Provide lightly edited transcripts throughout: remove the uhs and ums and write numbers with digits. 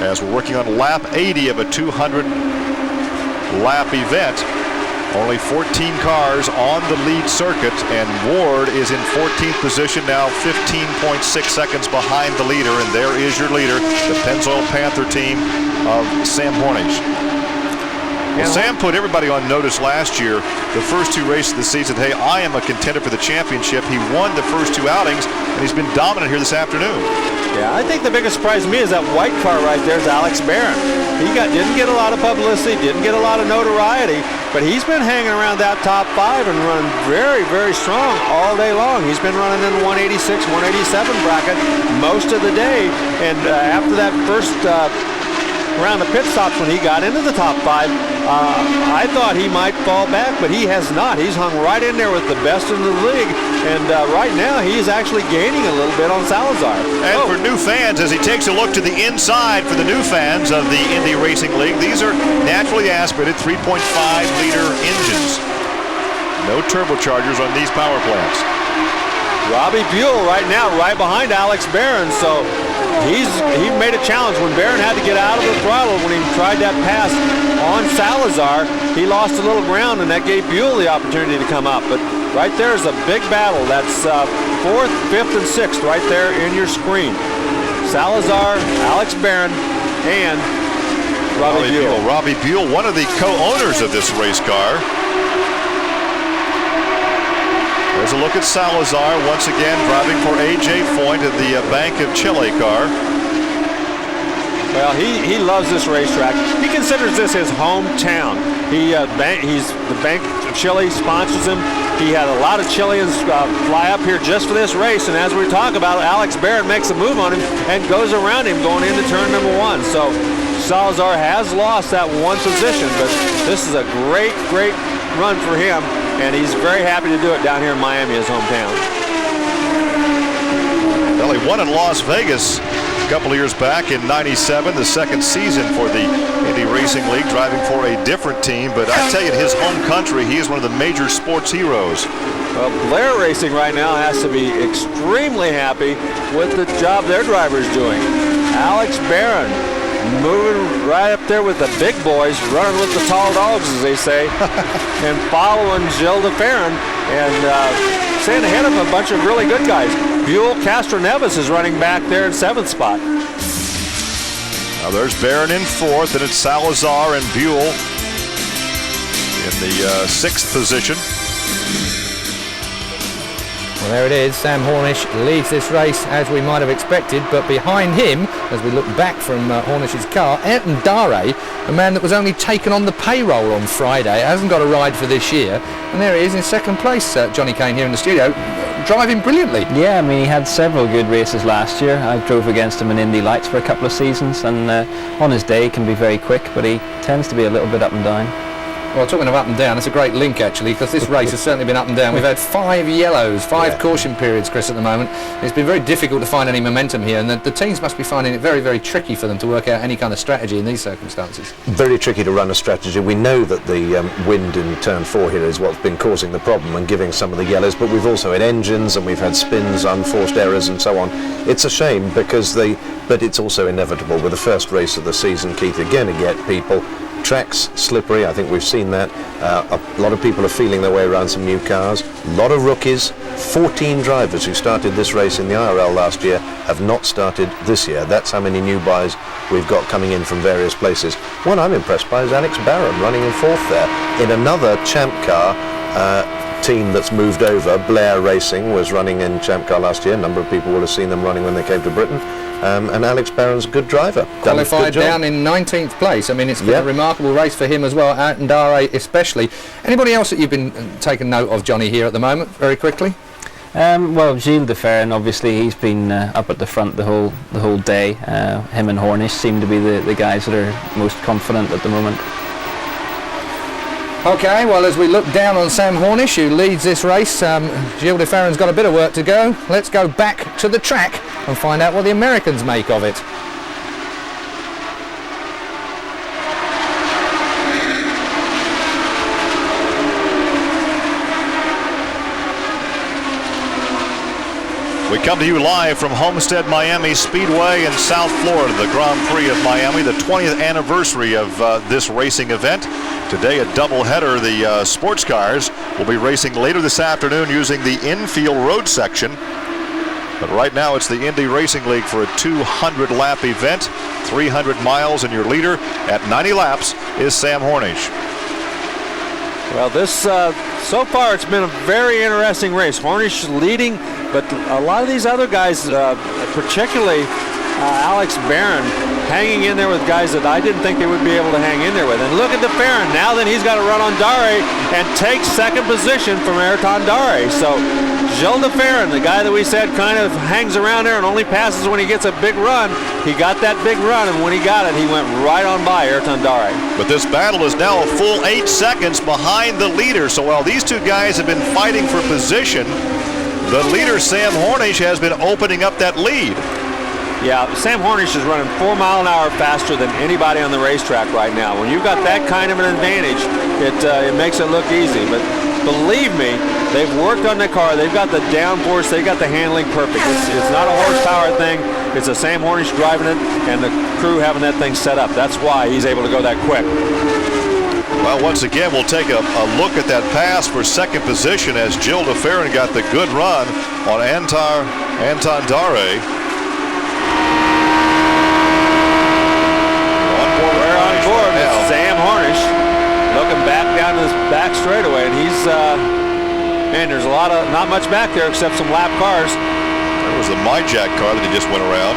as we're working on lap 80 of a 200-lap event. Only 14 cars on the lead circuit, and Ward is in 14th position now, 15.6 seconds behind the leader, and there is your leader, the Pennzoil Panther team of Sam Hornish. Well, Sam put everybody on notice last year, the first two races of the season. Hey, I am a contender for the championship. He won the first two outings, and he's been dominant here this afternoon. Yeah, I think the biggest surprise to me is that white car right there is Alex Barron. He didn't get a lot of publicity, didn't get a lot of notoriety, but he's been hanging around that top five and running very, very strong all day long. He's been running in the 186, 187 bracket most of the day, and after that first around the pit stops when he got into the top five, I thought he might fall back, but he has not. He's hung right in there with the best in the league, and right now he's actually gaining a little bit on Salazar. And for new fans, as he takes a look to the inside for the new fans of the Indy Racing League, these are naturally aspirated 3.5-liter engines. No turbochargers on these power plants. Robbie Buell right now right behind Alex Barron, so he made a challenge when Barron had to get out of the throttle when he tried that pass on Salazar. He lost a little ground, and that gave Buell the opportunity to come up. But right there is a big battle. That's 4th, 5th, and 6th right there in your screen. Salazar, Alex Barron, and Robbie Buell. Robbie Buell, one of the co-owners of this race car. There's a look at Salazar once again driving for A.J. Foyt in the Bank of Chile car. Well, he loves this racetrack. He considers this his hometown. He's the Bank of Chile sponsors him. He had a lot of Chileans fly up here just for this race, and as we talk about it, Alex Barron makes a move on him and goes around him going into turn number 1. So Salazar has lost that one position, but this is a great, great run for him, and he's very happy to do it down here in Miami, his hometown. Well, he won in Las Vegas a couple of years back in '97, the second season for the Indy Racing League, driving for a different team. But I tell you, in his home country, he is one of the major sports heroes. Well, Blair Racing right now has to be extremely happy with the job their driver's doing. Alex Barron moving right up there with the big boys, running with the tall dogs, as they say, and following Gilles de Ferran and staying ahead of a bunch of really good guys. Buell Castroneves is running back there in 7th spot. Now there's Barron in 4th, and it's Salazar and Buell in the 6th position. Well, there it is. Sam Hornish leads this race as we might have expected, but behind him, as we look back from Hornish's car, Ayrton Dare, a man that was only taken on the payroll on Friday, hasn't got a ride for this year, and there he is in 2nd place. Johnny Kane here in the studio, driving brilliantly. Yeah, I mean, he had several good races last year. I drove against him in Indy Lights for a couple of seasons, and on his day he can be very quick, but he tends to be a little bit up and down. Well, talking of up and down, it's a great link actually, because this race has certainly been up and down. We've had 5 yellows, 5 caution periods, Chris, at the moment. It's been very difficult to find any momentum here, and the teams must be finding it very, very tricky for them to work out any kind of strategy in these circumstances. Very tricky to run a strategy. We know that the wind in turn 4 here is what's been causing the problem and giving some of the yellows, but we've also had engines and we've had spins, unforced errors and so on. It's a shame because but it's also inevitable with the first race of the season, Keith. You're going to get people. Track's slippery, I think we've seen that. A lot of people are feeling their way around some new cars. A lot of rookies. 14 drivers who started this race in the IRL last year have not started this year. That's how many new buys we've got coming in from various places. One I'm impressed by is Alex Barron running in 4th there. In another Champ Car team that's moved over, Blair Racing was running in Champ Car last year. A number of people will have seen them running when they came to Britain. And Alex Barron's a good driver. Qualified down in 19th place. I mean, it's been a remarkable race for him as well, Ayrton Dare especially. Anybody else that you've been taking note of, Johnny, here at the moment, very quickly? Well, Gilles de Ferran, obviously, he's been up at the front the whole day. Him and Hornish seem to be the guys that are most confident at the moment. Okay, well, as we look down on Sam Hornish, who leads this race, Gilles de Ferran's got a bit of work to go. Let's go back to the track and find out what the Americans make of it. We come to you live from Homestead, Miami Speedway in South Florida, the Grand Prix of Miami, the 20th anniversary of this racing event. Today a doubleheader. The sports cars will be racing later this afternoon using the infield road section. But right now it's the Indy Racing League for a 200-lap event, 300 miles, and your leader at 90 laps is Sam Hornish. Well, this so far it's been a very interesting race. Hornish leading, but a lot of these other guys, particularly Alex Barron, hanging in there with guys that I didn't think they would be able to hang in there with. And look at DeFerrin. Now then he's got to run on Dare and take second position from Ayrton Dare. So Gilles DeFerrin, the guy that we said kind of hangs around there and only passes when he gets a big run, he got that big run, and when he got it, he went right on by Ayrton Dare. But this battle is now a full 8 seconds behind the leader. So while these two guys have been fighting for position, the leader, Sam Hornish, has been opening up that lead. Yeah, Sam Hornish is running 4 miles an hour faster than anybody on the racetrack right now. When you've got that kind of an advantage, it makes it look easy. But believe me, they've worked on the car. They've got the downforce. They've got the handling perfect. It's not a horsepower thing. It's a Sam Hornish driving it and the crew having that thing set up. That's why he's able to go that quick. Well, once again, we'll take a look at that pass for second position as Gilles DeFerrin got the good run on Ayrton Dare. Sam Hornish looking back down his back straightaway, and he's man, there's not much back there except some lap cars. There was the MyJack car that he just went around.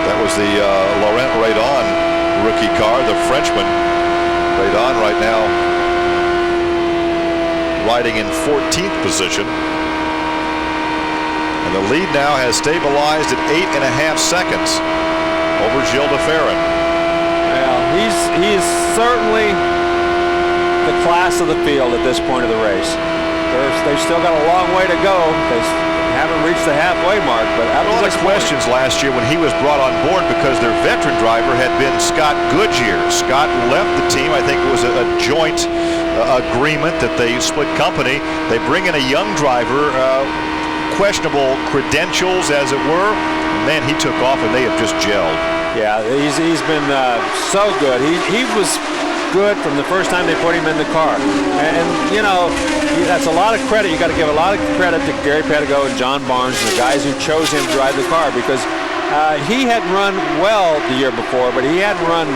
That was the Laurent Radon rookie car, the Frenchman. Radon right now riding in 14th position, and the lead now has stabilized at 8.5 seconds over Gilles DeFerrin. He's certainly the class of the field at this point of the race. They've still got a long way to go. They haven't reached the halfway mark. But a lot of questions last year when he was brought on board because their veteran driver had been Scott Goodyear. Scott left the team. I think it was a joint agreement that they split company. They bring in a young driver, questionable credentials as it were. And then he took off and they have just gelled. Yeah, he's been so good. He was good from the first time they put him in the car. And you know, that's a lot of credit. You got to give a lot of credit to Gary Pedigo and John Barnes and the guys who chose him to drive the car, because he had run well the year before, but he hadn't run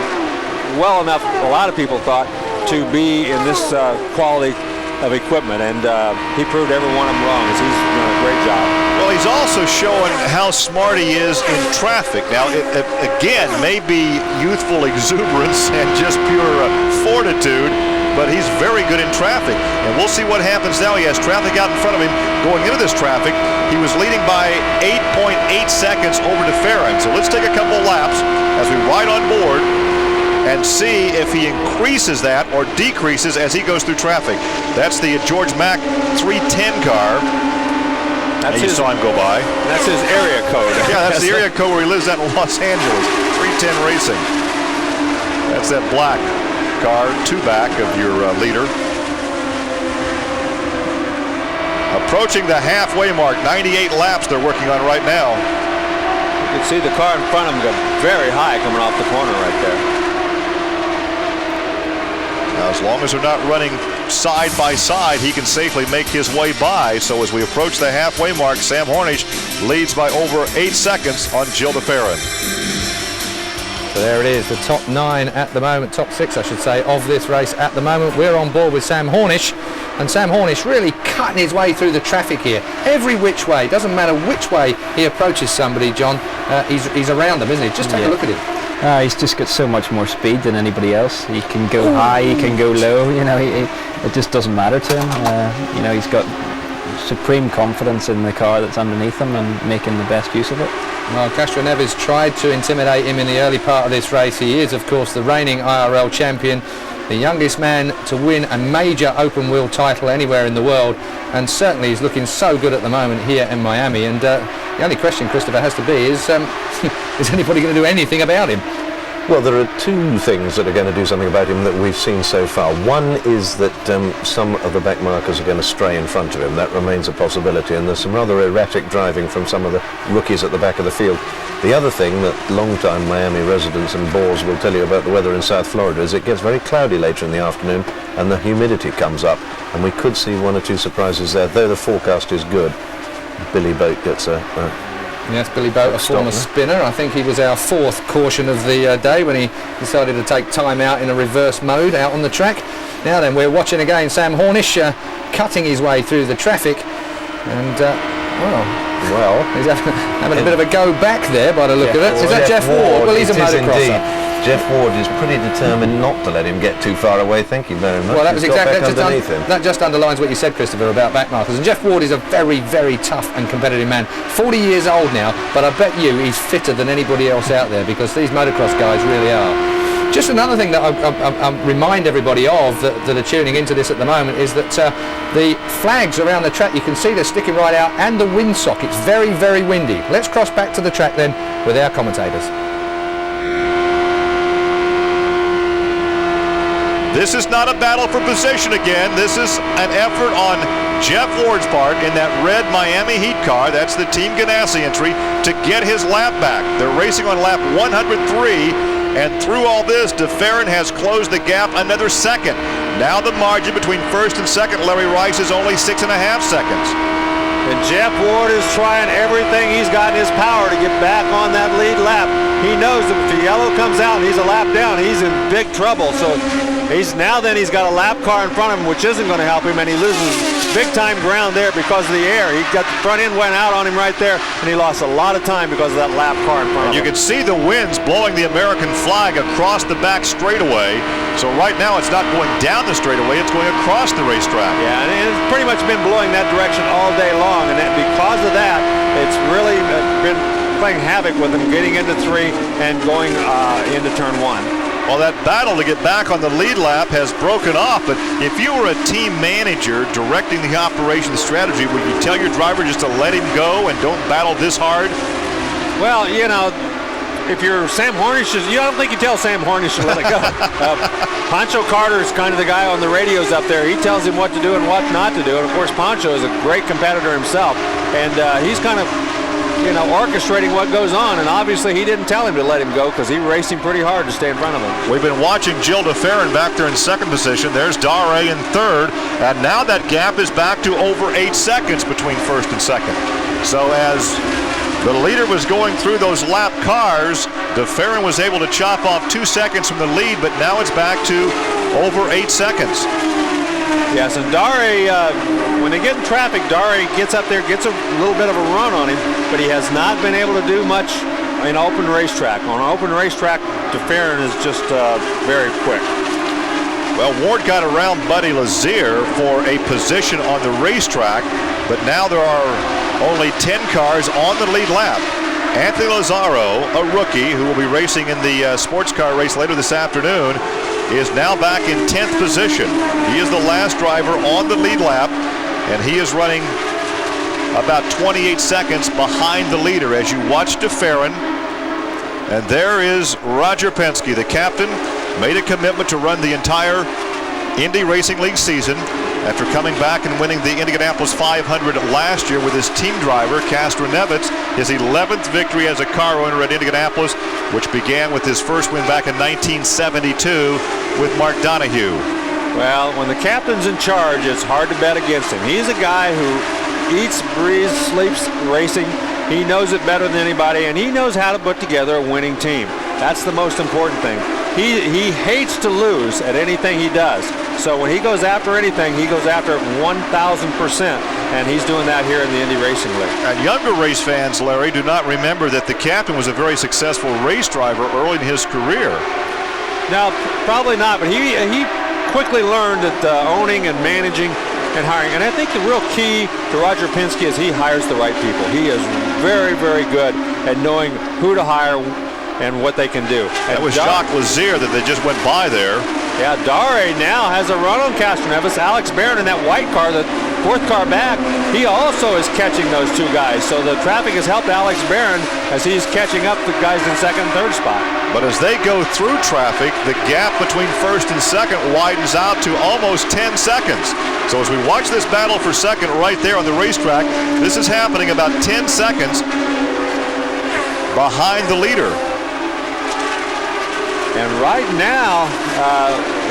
well enough, a lot of people thought, to be in this quality of equipment. And he proved every one of them wrong, as he's done a great job. Well, he's also showing how smart he is in traffic. Now, it again, may be youthful exuberance and just pure fortitude, but he's very good in traffic. And we'll see what happens now. He has traffic out in front of him going into this traffic. He was leading by 8.8 seconds over DeFerrin. So let's take a couple laps as we ride on board and see if he increases that or decreases as he goes through traffic. That's the George Mack 310 car. And you saw him go by. That's his area code. Yeah, that's the area code where he lives at in Los Angeles. 310 Racing. That's that black car, two back of your leader. Approaching the halfway mark, 98 laps they're working on right now. You can see the car in front of him go very high coming off the corner right there. Now, as long as they're not running side by side, he can safely make his way by. So as we approach the halfway mark, Sam Hornish leads by over 8 seconds on Gilles DeFerrin. So there it is, the top 9 at the moment, top 6 I should say, of this race at the moment. We're on board with Sam Hornish, and Sam Hornish really cutting his way through the traffic here. Every which way, doesn't matter which way he approaches somebody, John, he's around them, isn't he? Just take a look at him. He's just got so much more speed than anybody else. He can go high, he can go low. You know, it just doesn't matter to him. You know, he's got supreme confidence in the car that's underneath him and making the best use of it. Well, Castro Neves tried to intimidate him in the early part of this race. He is, of course, the reigning IRL champion, the youngest man to win a major open-wheel title anywhere in the world, and certainly he's looking so good at the moment here in Miami. And the only question, Christopher, has to be is anybody going to do anything about him? Well, there are two things that are going to do something about him that we've seen so far. One is that some of the back markers are going to stray in front of him. That remains a possibility, and there's some rather erratic driving from some of the rookies at the back of the field. The other thing that long-time Miami residents and bores will tell you about the weather in South Florida is it gets very cloudy later in the afternoon and the humidity comes up, and we could see one or two surprises there. Though the forecast is good, Billy Boat gets Yes, Billy Boat, a former spinner. I think he was our fourth caution of the day when he decided to take time out in a reverse mode out on the track. Now then, we're watching again Sam Hornish cutting his way through the traffic, and well, he's having a bit of a go back there by the look of it. Is that Jeff Ward? Well, he's a motocrosser. Jeff Ward is pretty determined not to let him get too far away. Thank you very much. Well, that was exactly that just underlines what you said, Christopher, about backmarkers. And Jeff Ward is a very, very tough and competitive man. 40 years old now, but I bet you he's fitter than anybody else out there, because these motocross guys really are. Just another thing that I remind everybody of that are tuning into this at the moment is that the flags around the track, you can see they're sticking right out, and the windsock. It's very, very windy. Let's cross back to the track then with our commentators. This is not a battle for position again. This is an effort on Jeff Ward's part in that red Miami Heat car. That's the Team Ganassi entry, to get his lap back. They're racing on lap 103, and through all this, DeFerrin has closed the gap another second. Now the margin between first and second, Larry Rice, is only 6.5 seconds. And Jeff Ward is trying everything he's got in his power to get back on that lead lap. He knows that if the yellow comes out and he's a lap down, he's in big trouble. So he's got a lap car in front of him, which isn't going to help him, and he loses big time ground there because of the air. He got the front end went out on him right there, and he lost a lot of time because of that lap car in front of him. You can see the winds blowing the American flag across the back straightaway. So right now it's not going down the straightaway, it's going across the racetrack. Yeah, and it's pretty much been blowing that direction all day long, and because of that, it's really been playing havoc with him getting into 3 and going into turn 1. Well, that battle to get back on the lead lap has broken off, but if you were a team manager directing the operation strategy, would you tell your driver just to let him go and don't battle this hard? Well, you know, if you're Sam Hornish, I don't think you tell Sam Hornish to let it go. Pancho Carter is kind of the guy on the radios up there. He tells him what to do and what not to do. And, of course, Pancho is a great competitor himself. And he's kind of, orchestrating what goes on. And obviously he didn't tell him to let him go because he raced him pretty hard to stay in front of him. We've been watching Jill DeFerrin back there in second position. There's Dare in third. And now that gap is back to over 8 seconds between first and second. So as the leader was going through those lap cars, DeFerrin was able to chop off 2 seconds from the lead, but now it's back to over 8 seconds. Yes, and Dare, when they get in traffic, Dare gets up there, gets a little bit of a run on him, but he has not been able to do much in open racetrack. On an open racetrack, DeFerrin is just very quick. Well, Ward got around Buddy Lazier for a position on the racetrack, but now there are only 10 cars on the lead lap. Anthony Lazzaro, a rookie who will be racing in the sports car race later this afternoon, is now back in 10th position. He is the last driver on the lead lap, and he is running about 28 seconds behind the leader as you watch DeFerrin. And there is Roger Penske, the captain, made a commitment to run the entire Indy Racing League season after coming back and winning the Indianapolis 500 last year with his team driver, Castro Nevitz, his 11th victory as a car owner at Indianapolis, which began with his first win back in 1972 with Mark Donohue. Well, when the captain's in charge, it's hard to bet against him. He's a guy who eats, breathes, sleeps racing. He knows it better than anybody, and he knows how to put together a winning team. That's the most important thing. He hates to lose at anything he does. So when he goes after anything, he goes after it 1,000%, and he's doing that here in the Indy Racing League. And younger race fans, Larry, do not remember that the captain was a very successful race driver early in his career. No, probably not, but he quickly learned that owning and managing and hiring. And I think the real key to Roger Penske is he hires the right people. He is very, very good at knowing who to hire and what they can do. That was Jacques Lazier that they just went by there. Yeah, Dare now has a run on Castro Nevis. Alex Barron in that white car that fourth car back, he also is catching those two guys. So the traffic has helped Alex Barron as he's catching up the guys in second and third spot. But as they go through traffic, the gap between first and second widens out to almost 10 seconds. So as we watch this battle for second right there on the racetrack, this is happening about 10 seconds behind the leader. And right now,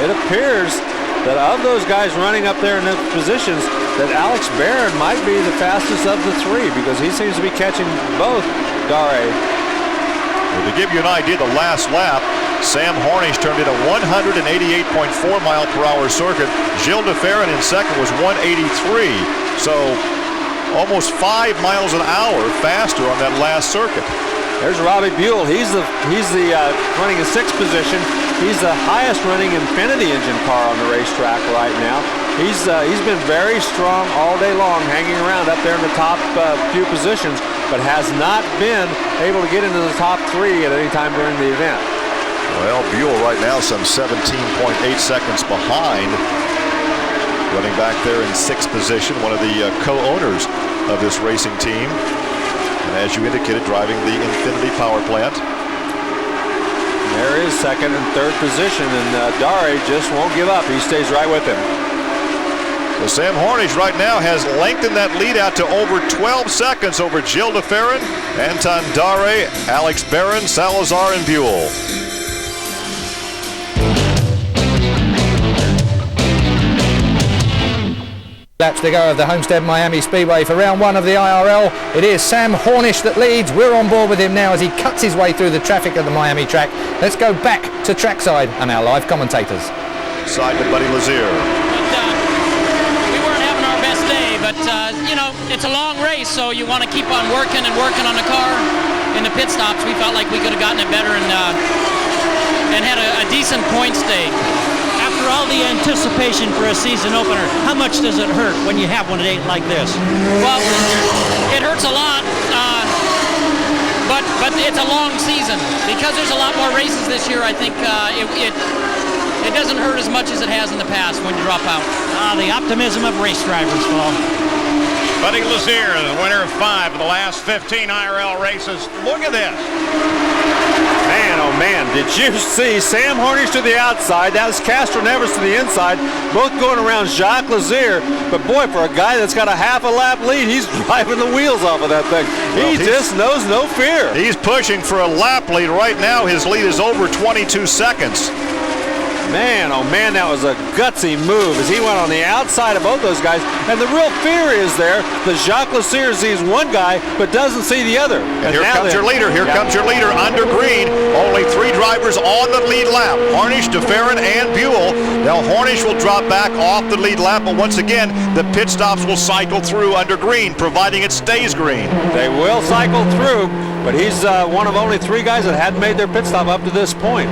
it appears that of those guys running up there in those positions, that Alex Barron might be the fastest of the three, because he seems to be catching both Dare. Well, to give you an idea, the last lap, Sam Hornish turned in a 188.4 mile per hour circuit. Gilles DeFerrin in second was 183. So almost 5 miles an hour faster on that last circuit. There's Robbie Buell. He's the running in sixth position. He's the highest running Infinity engine car on the racetrack right now. He's been very strong all day long, hanging around up there in the top few positions, but has not been able to get into the top three at any time during the event. Well, Buell right now some 17.8 seconds behind, running back there in sixth position, one of the co-owners of this racing team. And as you indicated, driving the Infinity power plant. There is second and third position, and Dare just won't give up. He stays right with him. So Sam Hornish right now has lengthened that lead out to over 12 seconds over Gilles DeFerrin, Anton Dare, Alex Barron, Salazar, and Buell. Laps to go of the Homestead Miami Speedway for round one of the IRL. It is Sam Hornish that leads. We're on board with him now as he cuts his way through the traffic of the Miami track. Let's go back to trackside and our live commentators. Side to Buddy Lazier. We weren't having our best day, but you know, it's a long race, so you want to keep on working and working on the car. In the pit stops, we felt like we could have gotten it better and had a decent points day. After all the anticipation for a season opener, how much does it hurt when you have one like this? Well, it hurts a lot, but it's a long season. Because there's a lot more races this year, I think it doesn't hurt as much as it has in the past when you drop out. The optimism of race drivers, Paul. Buddy Lazier, the winner of 5 of the last 15 IRL races. Look at this. Man, oh man, did you see Sam Hornish to the outside? That was Castro Neves to the inside, both going around Jacques Lazier. But boy, for a guy that's got a half a lap lead, he's driving the wheels off of that thing. Well, he just knows no fear. He's pushing for a lap lead right now. His lead is over 22 seconds. Man, oh man, that was a gutsy move as he went on the outside of both those guys. And the real fear is there that Jacques Lazier sees one guy but doesn't see the other. And here comes your leader. Here comes your leader under green. Only 3 drivers on the lead lap. Hornish, DeFerrin, and Buell. Now Hornish will drop back off the lead lap, but once again, the pit stops will cycle through under green, providing it stays green. They will cycle through, but he's one of only 3 guys that hadn't made their pit stop up to this point.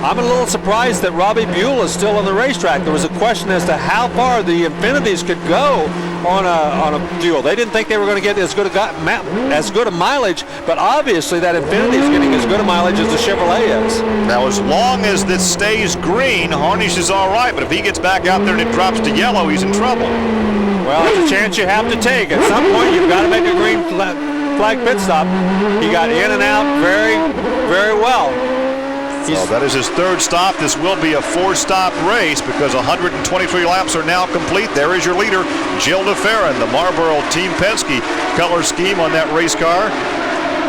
I'm a little surprised that Robbie Buell is still on the racetrack. There was a question as to how far the Infinities could go on a Buell. They didn't think they were going to get as good a mileage, but obviously that Infinity is getting as good a mileage as the Chevrolet is. Now, as long as this stays green, Hornish is all right, but if he gets back out there and it drops to yellow, he's in trouble. Well, it's a chance you have to take. At some point, you've got to make a green flag pit stop. He got in and out very, very well. So that is his 3rd stop. This will be a 4-stop race because 123 laps are now complete. There is your leader, Gilles DeFerrin, the Marlboro Team Penske color scheme on that race car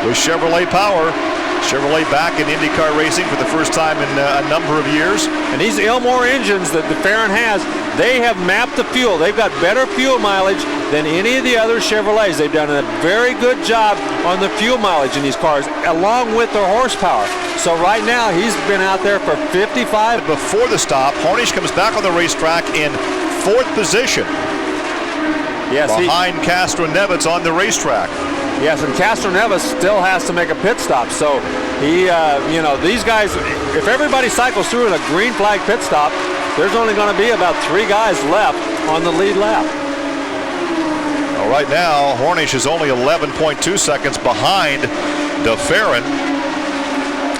with Chevrolet power. Chevrolet back in IndyCar racing for the first time in a number of years. And these Ilmore engines that DeFerrin has, they have mapped the fuel. They've got better fuel mileage than any of the other Chevrolets. They've done a very good job on the fuel mileage in these cars, along with their horsepower. So right now, he's been out there for 55. Before the stop, Hornish comes back on the racetrack in 4th position. Yes, behind Castro Neves on the racetrack. Yes, and Castro Neves still has to make a pit stop. So he, you know, these guys, if everybody cycles through in a green flag pit stop, there's only going to be about 3 guys left on the lead lap. Well, right now, Hornish is only 11.2 seconds behind DeFerrin.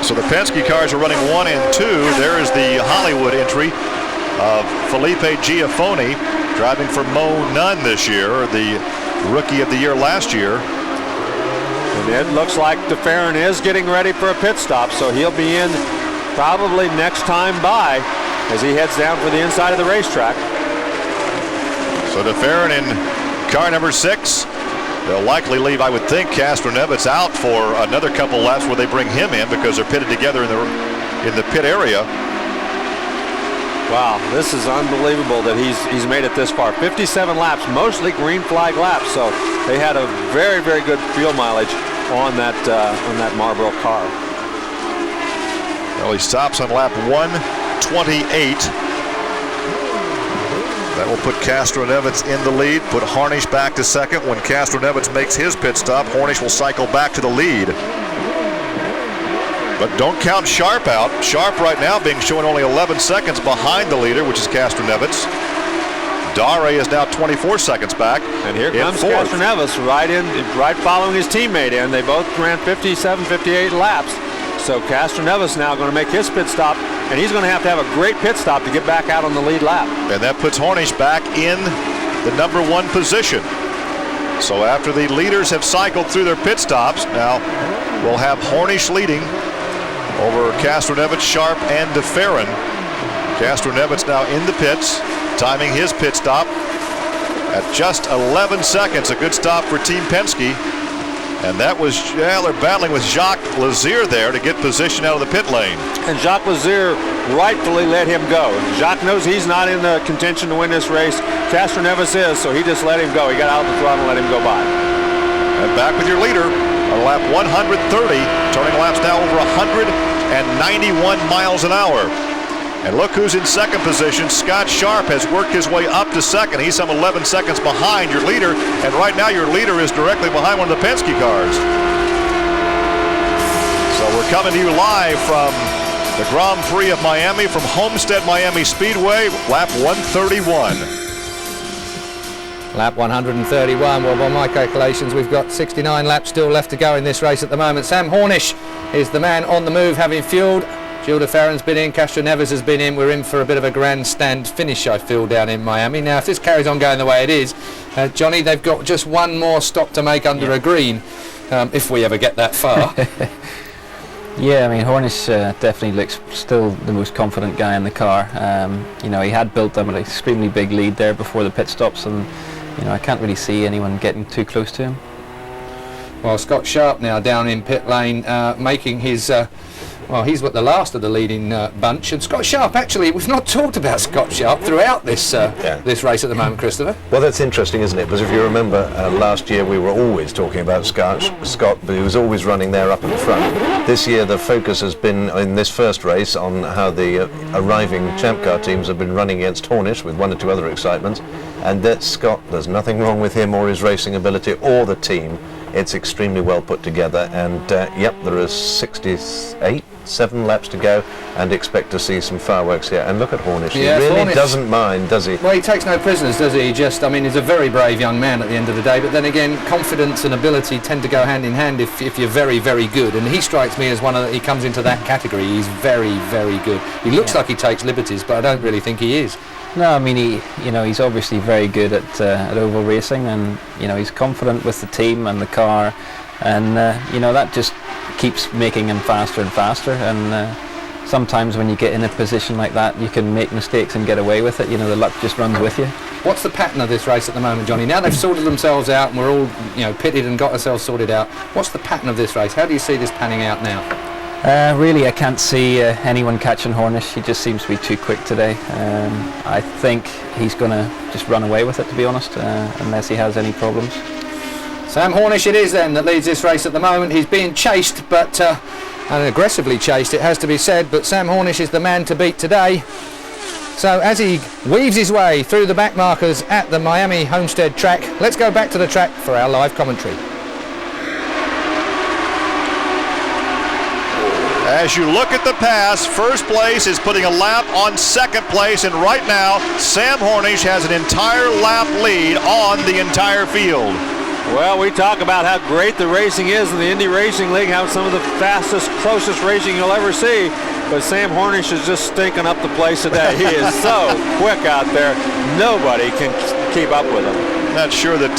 So the Penske cars are running 1 and 2. There is the Hollywood entry of Felipe Giafone. driving for Mo Nunn this year, the Rookie of the Year last year. And it looks like DeFerrin is getting ready for a pit stop, so he'll be in probably next time by as he heads down for the inside of the racetrack. So DeFerrin in car number 6. They'll likely leave, I would think, Castroneves out for another couple laps where they bring him in because they're pitted together in the pit area. Wow, this is unbelievable that he's made it this far. 57 laps, mostly green flag laps, so they had a very, very good fuel mileage on that Marlboro car. Well, he stops on lap 128. That will put Castroneves in the lead, put Hornish back to second. When Castroneves makes his pit stop, Hornish will cycle back to the lead. But don't count Sharp out. Sharp right now being shown only 11 seconds behind the leader, which is Castroneves. Dare is now 24 seconds back. And here comes Castroneves right following his teammate in. They both ran 57, 58 laps. So Castroneves now going to make his pit stop, and he's going to have a great pit stop to get back out on the lead lap. And that puts Hornish back in the number 1 position. So after the leaders have cycled through their pit stops, now we'll have Hornish leading over Castroneves, Sharp, and DeFerrin. Castroneves now in the pits, timing his pit stop at just 11 seconds. A good stop for Team Penske. And that was, they're battling with Jacques Lazier there to get position out of the pit lane. And Jacques Lazier rightfully let him go. Jacques knows he's not in the contention to win this race. Castroneves is, so he just let him go. He got out of the throttle and let him go by. And back with your leader on lap 130, turning laps now over 191 miles an hour. And look who's in second position. Scott Sharp has worked his way up to second. He's some 11 seconds behind your leader. And right now your leader is directly behind one of the Penske cars. So we're coming to you live from the Grand Prix of Miami from Homestead Miami Speedway, lap 131. Lap 131. Well, by my calculations, we've got 69 laps still left to go in this race at the moment. Sam Hornish is the man on the move, having fueled. Gilles DeFerrin's been in, Castroneves has been in. We're in for a bit of a grandstand finish, I feel, down in Miami. Now, if this carries on going the way it is, Johnny, they've got just one more stop to make under a green, if we ever get that far. Yeah, I mean, Hornish definitely looks still the most confident guy in the car. You know, he had built them an extremely big lead there before the pit stops, and you know, I can't really see anyone getting too close to him. Well, Scott Sharp now down in pit lane, making his well, he's the last of the leading bunch. And Scott Sharp, actually, we've not talked about Scott Sharp throughout this this race at the moment, Christopher. Well, that's interesting, isn't it? Because if you remember, last year we were always talking about Scott, but he was always running there up in front. This year the focus has been, in this first race, on how the arriving champ car teams have been running against Hornish with 1 or 2 other excitements. And that Scott, there's nothing wrong with him or his racing ability or the team. It's extremely well put together, and yep, there is 7 laps to go, and expect to see some fireworks here. And look at Hornish. Yeah, he really Hornish doesn't mind, does he? Well, he takes no prisoners, does he? I mean, he's a very brave young man at the end of the day, but then again, confidence and ability tend to go hand in hand if you're very, very good, and he strikes me as he comes into that category. He's very, very good. He looks like he takes liberties, but I don't really think he is. No, I mean, he's obviously very good at oval racing, and he's confident with the team and the car, and that just keeps making him faster and faster. And sometimes when you get in a position like that, you can make mistakes and get away with it. The luck just runs with you. What's the pattern of this race at the moment, Johnny? Now they've sorted themselves out, and we're all pitted and got ourselves sorted out. What's the pattern of this race? How do you see this panning out now? Really, I can't see anyone catching Hornish. He just seems to be too quick today. I think he's going to just run away with it, to be honest, unless he has any problems. Sam Hornish it is then that leads this race at the moment. He's being chased, but and aggressively chased, it has to be said, but Sam Hornish is the man to beat today. So as he weaves his way through the back markers at the Miami Homestead track, let's go back to the track for our live commentary. As you look at the pass, first place is putting a lap on second place, and right now Sam Hornish has an entire lap lead on the entire field. Well, we talk about how great the racing is in the Indy Racing League, how some of the fastest, closest racing you'll ever see. but Sam Hornish is just stinking up the place today. He is so quick out there. Nobody can keep up with him. Not sure that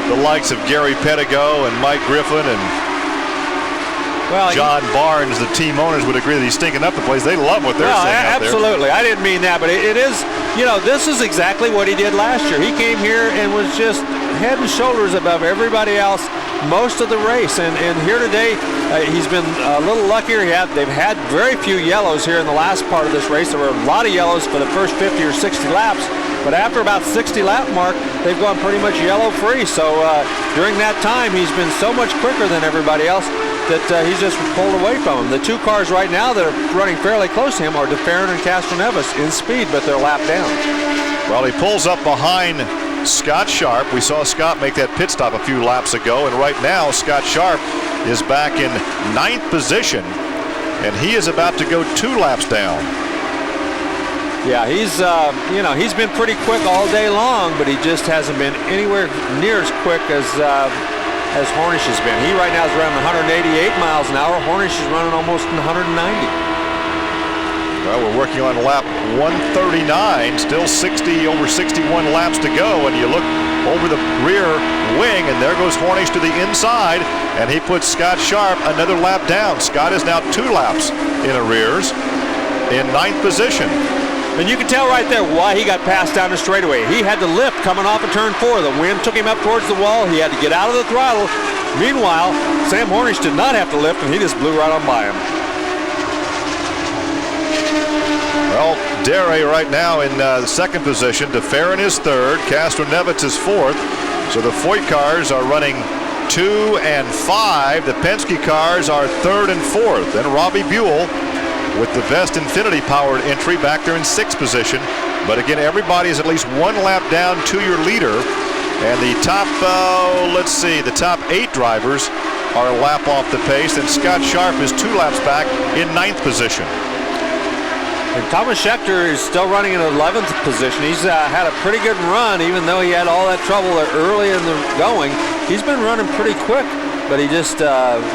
the likes of Gary Pettigo and Mike Griffin and John Barnes, the team owners, would agree that he's stinking up the place. They love what they're seeing out there. Absolutely. I didn't mean that, but it is, this is exactly what he did last year. He came here and was just head and shoulders above everybody else most of the race. And here today, he's been a little luckier. They've had very few yellows here in the last part of this race. There were a lot of yellows for the first 50 or 60 laps. But after about 60 lap mark, they've gone pretty much yellow free. So during that time, he's been so much quicker than everybody else that he's just pulled away from him. The two cars right now that are running fairly close to him are DeFerrin and Castroneves in speed, but they're lap down. Well, he pulls up behind Scott Sharp. We saw Scott make that pit stop a few laps ago, and right now Scott Sharp is back in 9th position, and he is about to go 2 laps down. Yeah, he's been pretty quick all day long, but he just hasn't been anywhere near as quick as Hornish has been. He right now is running 188 miles an hour. Hornish is running almost 190. Well, we're working on lap 139, still over 61 laps to go, and you look over the rear wing, and there goes Hornish to the inside, and he puts Scott Sharp another lap down. Scott is now 2 laps in arrears in 9th position. And you can tell right there why he got passed down the straightaway. He had to lift coming off of turn 4. The wind took him up towards the wall. He had to get out of the throttle. Meanwhile, Sam Hornish did not have to lift, and he just blew right on by him. Well, Dere right now in the 2nd position. DeFerrin is 3rd. Castroneves is 4th. So the Foyt cars are running 2 and 5. The Penske cars are 3rd and 4th. Then Robbie Buell with the Vest Infinity powered entry back there in 6th position. But again, everybody is at least 1 lap down to your leader. And the top, the top 8 drivers are a lap off the pace. And Scott Sharp is 2 laps back in 9th position. And Thomas Schechter is still running in 11th position. He's had a pretty good run, even though he had all that trouble early in the going. He's been running pretty quick, but he just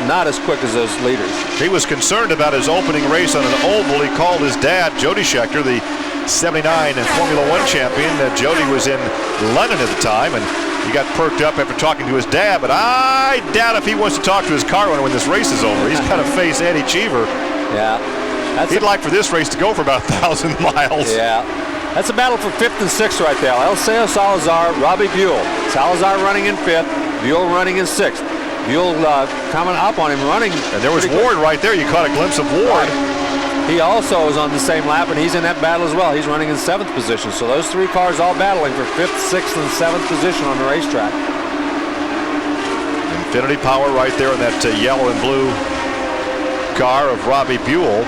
not as quick as those leaders. He was concerned about his opening race on an oval. He called his dad, Jody Schechter, the 79 and Formula One champion. Jody was in London at the time, and he got perked up after talking to his dad, but I doubt if he wants to talk to his car when this race is over. He's got to face Eddie Cheever. Yeah. He'd like for this race to go for about 1,000 miles. Yeah. That's a battle for 5th and 6th right there. Eliseo Salazar, Robbie Buell. Salazar running in 5th, Buell running in 6th. Buell coming up on him, running. And there was Ward right there. You caught a glimpse of Ward. He also is on the same lap, and he's in that battle as well. He's running in 7th position. So those 3 cars all battling for 5th, 6th, and 7th position on the racetrack. Infinity power right there in that yellow and blue car of Robbie Buell.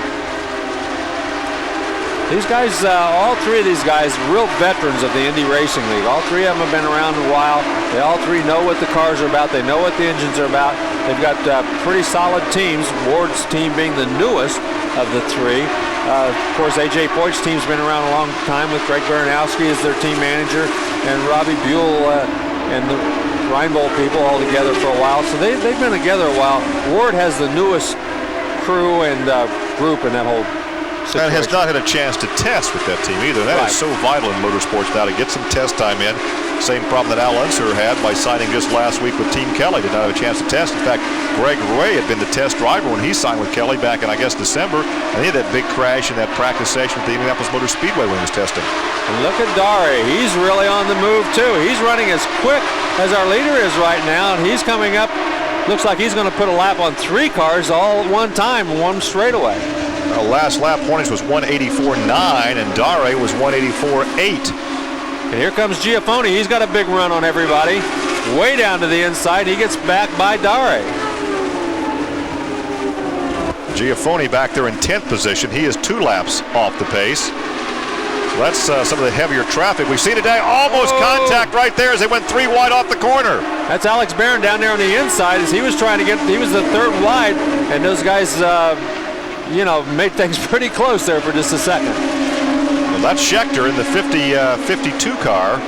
These guys, all 3 of these guys, real veterans of the Indy Racing League. All 3 of them have been around a while. They all 3 know what the cars are about. They know what the engines are about. They've got pretty solid teams, Ward's team being the newest of the 3. Of course, A.J. Foyt's team's been around a long time with Greg Baranowski as their team manager, and Robbie Buell and the Reinbold people all together for a while. So they've been together a while. Ward has the newest crew and group in that whole situation. And has not had a chance to test with that team either. That is so vital in motorsports now to get some test time in. Same problem that Al Unser had by signing just last week with Team Kelly. Did not have a chance to test. In fact, Greg Ray had been the test driver when he signed with Kelly back in, I guess, December. And he had that big crash in that practice session at the Indianapolis Motor Speedway when he was testing. And look at Dare. He's really on the move, too. He's running as quick as our leader is right now, and he's coming up. Looks like he's going to put a lap on 3 cars all at one time, one straightaway. Last lap, Hornish was 184.9, and Dare was 184.8. And here comes Giafone. He's got a big run on everybody. Way down to the inside. He gets back by Dare. Giafone back there in 10th position. He is 2 laps off the pace. So that's some of the heavier traffic we've seen today. Almost contact right there as they went 3 wide off the corner. That's Alex Barron down there on the inside as he was trying to get, he was the 3rd wide, and those guys, made things pretty close there for just a second. Well, that's Schechter in the 52 car.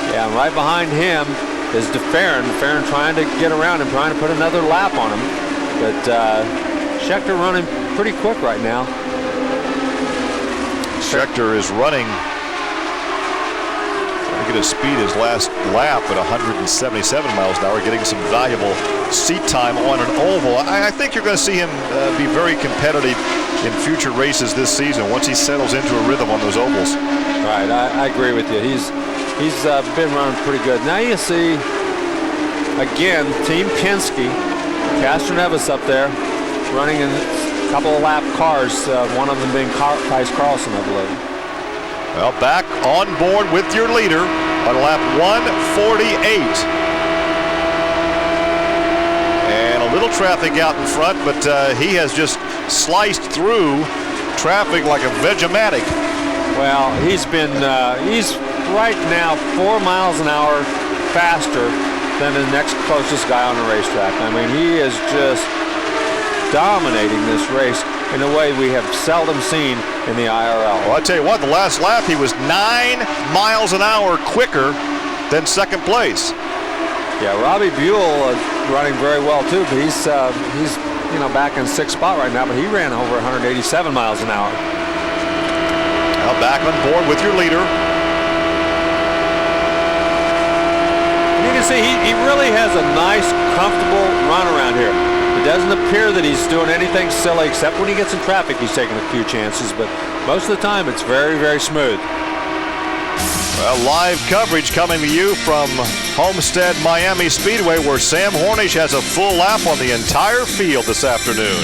Yeah, and right behind him is DeFerrin. DeFerrin trying to get around him, trying to put another lap on him. But Schechter running pretty quick right now. Schechter is running, trying to get his speed his last lap at 177 miles an hour, getting some valuable seat time on an oval. I think you're going to see him be very competitive in future races this season once he settles into a rhythm on those ovals. Right, I agree with you. He's been running pretty good. Now you see, again, Team Penske, Castroneves up there, running in a couple of lap cars, one of them being Price Carlson, I believe. Well, back on board with your leader on lap 148. And a little traffic out in front, but he has just sliced through traffic like a Vegematic. Well, he's right now 4 miles an hour faster than the next closest guy on the racetrack. I mean, he is just dominating this race in a way we have seldom seen in the IRL. Well, I tell you what, the last lap he was 9 miles an hour quicker than second place. Yeah, Robbie Buell is running very well too, but he's back in sixth spot right now, but he ran over 187 miles an hour. Now back on board with your leader. You can see he really has a nice, comfortable run around here. It doesn't appear that he's doing anything silly, except when he gets in traffic, he's taking a few chances, but most of the time it's very, very smooth. Well, live coverage coming to you from Homestead Miami Speedway, where Sam Hornish has a full lap on the entire field this afternoon.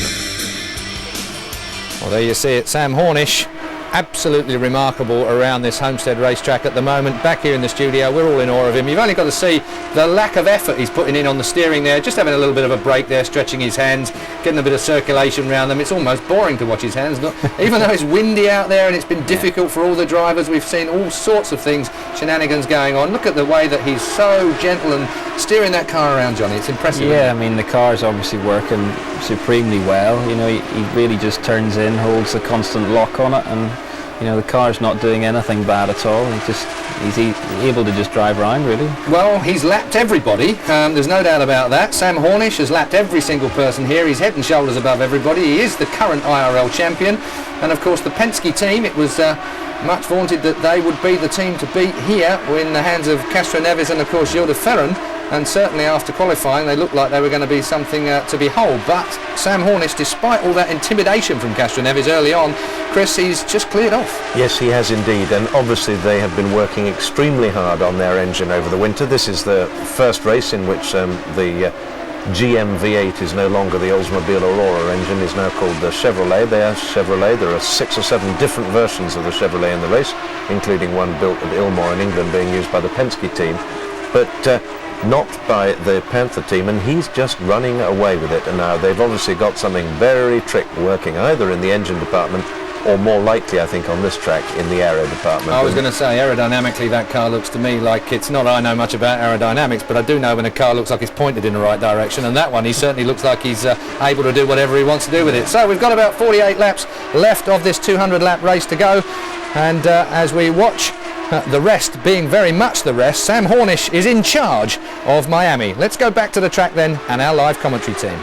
Well, there you see it, Sam Hornish, absolutely remarkable around this Homestead racetrack at the moment. Back here in the studio, we're all in awe of him. You've only got to see the lack of effort he's putting in on the steering there, just having a little bit of a break there, stretching his hands, getting a bit of circulation around them. It's almost boring to watch his hands. Even though it's windy out there and it's been difficult for all the drivers, we've seen all sorts of things, shenanigans going on. Look at the way that he's so gentle and steering that car around, Johnny. It's impressive. Yeah, I mean, the car's obviously working supremely well. You know, he really just turns in, holds a constant lock on it, and you know, the car's not doing anything bad at all. He's able to just drive around, really. Well, he's lapped everybody. There's no doubt about that. Sam Hornish has lapped every single person here. He's head and shoulders above everybody. He is the current IRL champion. And of course, the Penske team, it was much vaunted that they would be the team to beat here in the hands of Castroneves and of course Gilles Ferran. And certainly after qualifying, they looked like they were going to be something to behold. But Sam Hornish, despite all that intimidation from Castroneves early on, Chris, he's just cleared off. Yes, he has indeed, and obviously they have been working extremely hard on their engine over the winter. This is the first race in which the GM V8 is no longer the Oldsmobile Aurora engine, is now called the Chevrolet. They are Chevrolet. There are 6 or 7 different versions of the Chevrolet in the race, including one built at Ilmore in England being used by the Penske team. But not by the Panther team, and he's just running away with it. And now they've obviously got something very trick working either in the engine department or more likely, I think, on this track in the aero department. I was going to say, aerodynamically, that car looks to me like, it's not I know much about aerodynamics, but I do know when a car looks like it's pointed in the right direction, and that one, he certainly looks like he's able to do whatever he wants to do with it. So we've got about 48 laps left of this 200-lap race to go, and as we watch the rest being very much the rest, Sam Hornish is in charge of Miami. Let's go back to the track then and our live commentary team.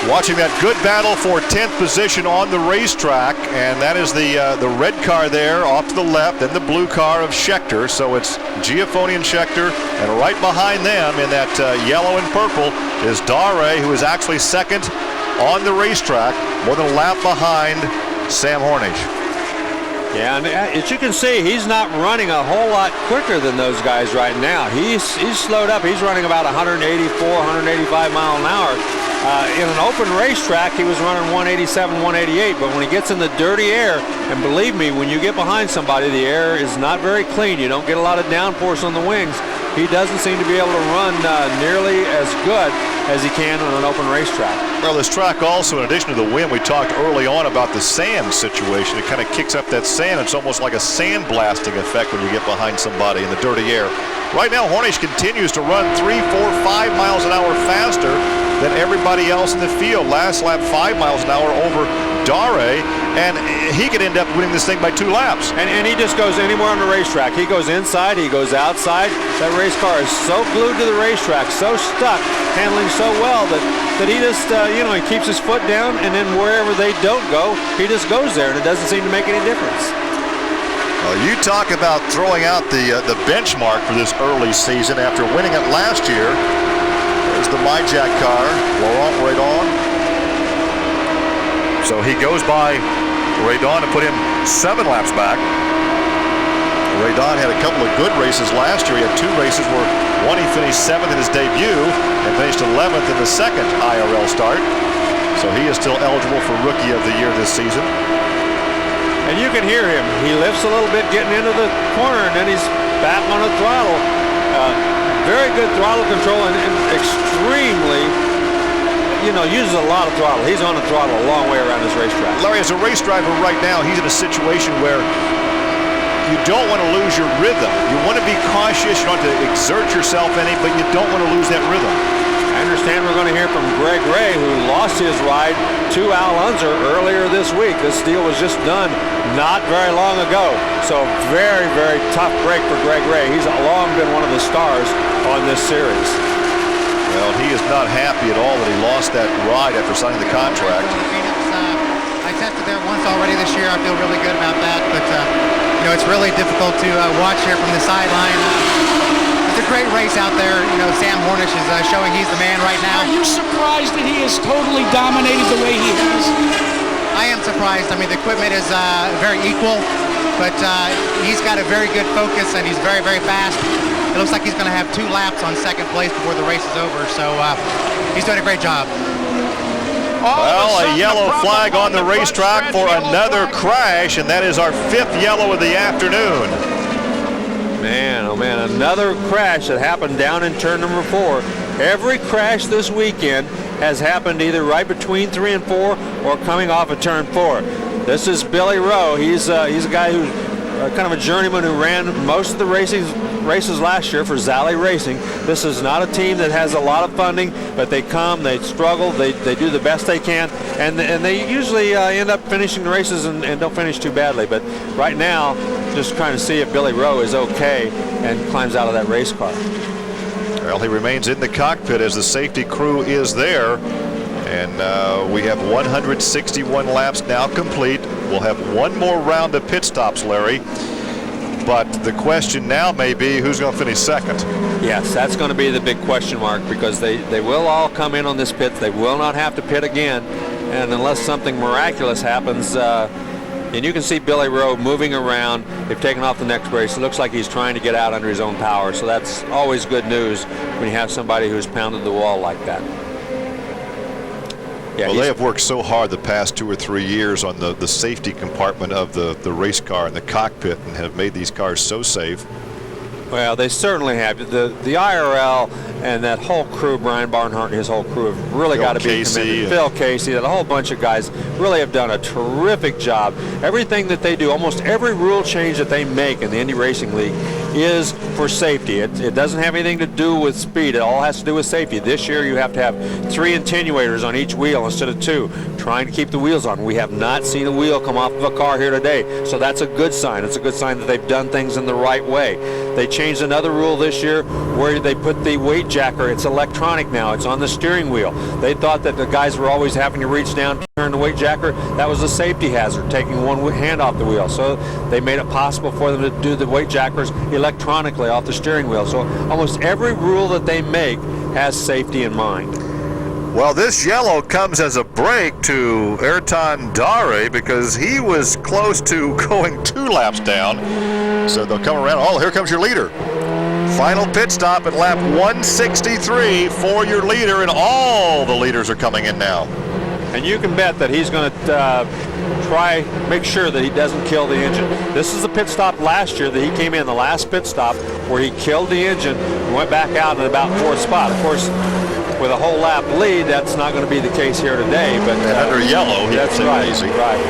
Watching that good battle for 10th position on the racetrack, and that is the red car there off to the left, then the blue car of Schechter. So it's Giafoni and Schechter, and right behind them in that yellow and purple is Dare, who is actually second on the racetrack, more than a lap behind Sam Hornish. Yeah, and as you can see, he's not running a whole lot quicker than those guys right now. He's slowed up. He's running about 184, 185 mile an hour. In an open racetrack, he was running 187, 188, but when he gets in the dirty air, and believe me, when you get behind somebody, the air is not very clean. You don't get a lot of downforce on the wings. He doesn't seem to be able to run nearly as good as he can on an open racetrack. Well, this track also, in addition to the wind, we talked early on about the sand situation. It kind of kicks up that sand. It's almost like a sand blasting effect when you get behind somebody in the dirty air. Right now, Hornish continues to run 3, 4, 5 miles an hour faster than everybody else in the field. Last lap 5 miles an hour over Dare, and he could end up winning this thing by 2 laps. And he just goes anywhere on the racetrack. He goes inside, he goes outside. That race car is so glued to the racetrack, so stuck, handling so well that he just, you know, he keeps his foot down, and then wherever they don't go, he just goes there, and it doesn't seem to make any difference. Well, you talk about throwing out the benchmark for this early season after winning it last year. There's the MyJack car, Laurent Redon. So he goes by Redon to put him 7 laps back. Redon had a couple of good races last year. He had 2 races where one he finished 7th in his debut and finished 11th in the second IRL start. So he is still eligible for Rookie of the Year this season. And you can hear him. He lifts a little bit getting into the corner, and then he's back on the throttle. Very good throttle control and extremely, you know, uses a lot of throttle. He's on the throttle a long way around this racetrack. Larry, as a race driver right now, he's in a situation where you don't want to lose your rhythm. You want to be cautious. You don't want to exert yourself any, but you don't want to lose that rhythm. I understand we're going to hear from Greg Ray, who lost his ride to Al Unser earlier this week. This deal was just done not very long ago. So very, very tough break for Greg Ray. He's long been one of the stars on this series. Well, he is not happy at all that he lost that ride after signing the contract. I tested there once already this year. I feel really good about that, but you know, it's really difficult to watch here from the sideline. It's a great race out there. You know, Sam Hornish is showing he's the man right now. Are you surprised that he has totally dominated the way he has? I am surprised. I mean, the equipment is very equal, but he's got a very good focus and he's very, very fast. It looks like he's going to have 2 laps on second place before the race is over, so he's doing a great job. Well, a yellow flag on the racetrack for another crash, and that is our 5th yellow of the afternoon. Man, oh man, another crash that happened down in turn number 4. Every crash this weekend has happened either right between 3 and 4 or coming off of turn 4. This is Billy Rowe. He's a guy who's kind of a journeyman who ran most of the races last year for Zally Racing. This is not a team that has a lot of funding, but they come, they struggle, they do the best they can, and they usually end up finishing the races and don't finish too badly. But right now, just trying to see if Billy Rowe is okay and climbs out of that race car. Well, he remains in the cockpit as the safety crew is there. And we have 161 laps now complete. We'll have 1 more round of pit stops, Larry. But the question now may be who's going to finish second. Yes, that's going to be the big question mark, because they will all come in on this pit. They will not have to pit again. And unless something miraculous happens, and you can see Billy Rowe moving around. They've taken off the next race. It looks like he's trying to get out under his own power. So that's always good news when you have somebody who's pounded the wall like that. Yeah, well, they have worked so hard the past 2 or 3 years on the safety compartment of the race car and the cockpit, and have made these cars so safe. Well, they certainly have. The IRL and that whole crew, Brian Barnhart and his whole crew, have really got to be commended. Phil Casey, that a whole bunch of guys really have done a terrific job. Everything that they do, almost every rule change that they make in the Indy Racing League is for safety. It doesn't have anything to do with speed. It all has to do with safety. This year you have to have 3 attenuators on each wheel instead of 2, trying to keep the wheels on. We have not seen a wheel come off of a car here today, so that's a good sign. It's a good sign that they've done things in the right way. They changed another rule this year where they put the weight jacker. It's electronic now. It's on the steering wheel. They thought that the guys were always having to reach down to turn the weight jacker. That was a safety hazard, taking one hand off the wheel. So they made it possible for them to do the weight jackers electronically off the steering wheel. So almost every rule that they make has safety in mind. Well, this yellow comes as a break to Ayrton Dare, because he was close to going 2 laps down. So they'll come around. Oh, here comes your leader. Final pit stop at lap 163 for your leader, and all the leaders are coming in now. And you can bet that he's going to make sure that he doesn't kill the engine. This is the pit stop last year that he came in, the last pit stop, where he killed the engine and went back out in about 4th spot. Of course, with a whole lap lead, that's not going to be the case here today. But under yellow, that's right. Easy. Right.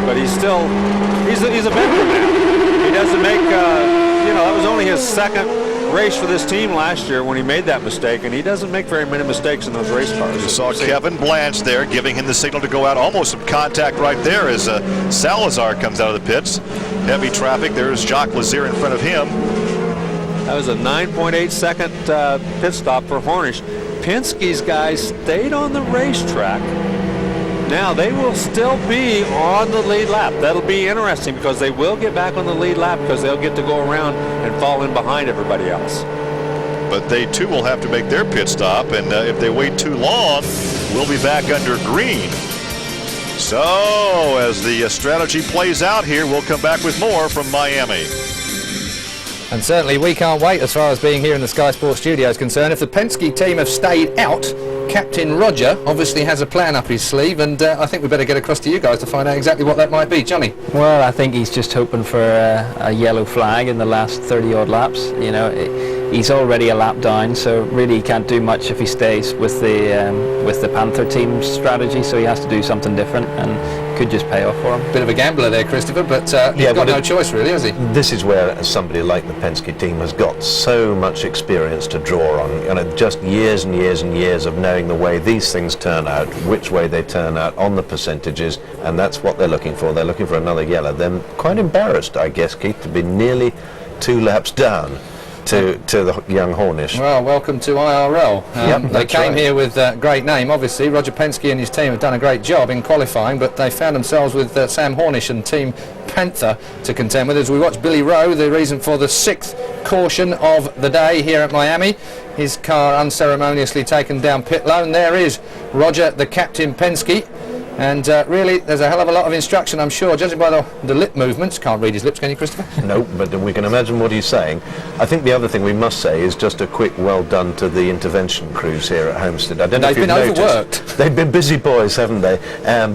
But he's a veteran now. He doesn't make, that was only his second race for this team last year when he made that mistake, and he doesn't make very many mistakes in those race cars. You saw Kevin Blanche there giving him the signal to go out. Almost some contact right there as Salazar comes out of the pits. Heavy traffic. There's Jacques Lazier in front of him. That was a 9.8 second pit stop for Hornish. Penske's guys stayed on the racetrack. Now they will still be on the lead lap. That'll be interesting because they will get back on the lead lap because they'll get to go around and fall in behind everybody else. But they too will have to make their pit stop, and if they wait too long, we'll be back under green. So as the strategy plays out here, we'll come back with more from Miami. And certainly we can't wait as far as being here in the Sky Sports studio is concerned. If the Penske team have stayed out, Captain Roger obviously has a plan up his sleeve, and I think we better get across to you guys to find out exactly what that might be. Johnny? Well, I think he's just hoping for a yellow flag in the last 30-odd laps. You know, he's already a lap down, so really he can't do much if he stays with the Panther team's strategy, so he has to do something different, and could just pay off for him. Bit of a gambler there, Christopher, but he's got no choice really, has he? This is where somebody like the Penske team has got so much experience to draw on, and just years and years and years of knowing the way these things turn out, which way they turn out on the percentages, and that's what they're looking for. They're looking for another yellow. They're quite embarrassed, I guess, Keith, to be nearly 2 laps down to the young Hornish. Well, welcome to IRL. They came here with a great name, obviously. Roger Penske and his team have done a great job in qualifying, but they found themselves with Sam Hornish and Team Panther to contend with. As we watch Billy Rowe, the reason for the 6th caution of the day here at Miami. His car unceremoniously taken down pit lane. There is Roger, the Captain Penske. And really, there's a hell of a lot of instruction, I'm sure, judging by the lip movements. Can't read his lips, can you, Christopher? No, but we can imagine what he's saying. I think the other thing we must say is just a quick well done to the intervention crews here at Homestead. I don't know if you've noticed. They've been overworked. They've been busy boys, haven't they?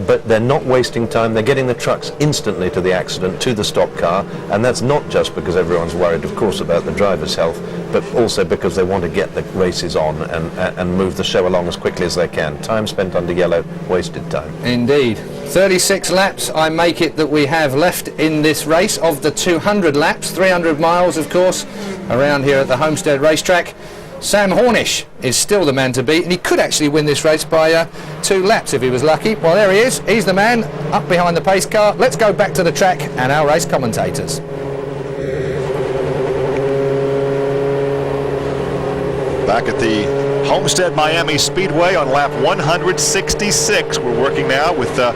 But they're not wasting time. They're getting the trucks instantly to the accident, to the stop car, and that's not just because everyone's worried, of course, about the driver's health, but also because they want to get the races on and move the show along as quickly as they can. Time spent under yellow, wasted time. Indeed. 36 laps, I make it, that we have left in this race of the 200 laps, 300 miles, of course, around here at the Homestead racetrack. Sam Hornish is still the man to beat, and he could actually win this race by 2 laps if he was lucky. Well, there he is. He's the man up behind the pace car. Let's go back to the track and our race commentators. Back at the Homestead Miami Speedway on lap 166. We're working now with a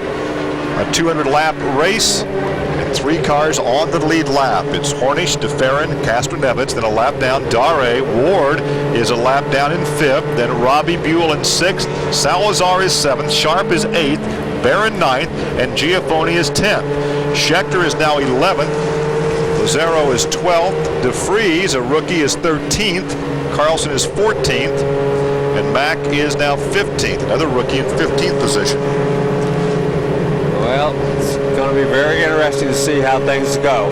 200-lap race and 3 cars on the lead lap. It's Hornish, DeFerrin, Castroneves, then a lap down. Dare Ward is a lap down in 5th. Then Robbie Buell in 6th. Salazar is 7th. Sharp is 8th. Barron 9th. And Giafoni is 10th. Schechter is now 11th. Lazaro is 12th. DeFries, a rookie, is 13th. Carlson is 14th, and Mack is now 15th, another rookie in 15th position. Well, it's going to be very interesting to see how things go.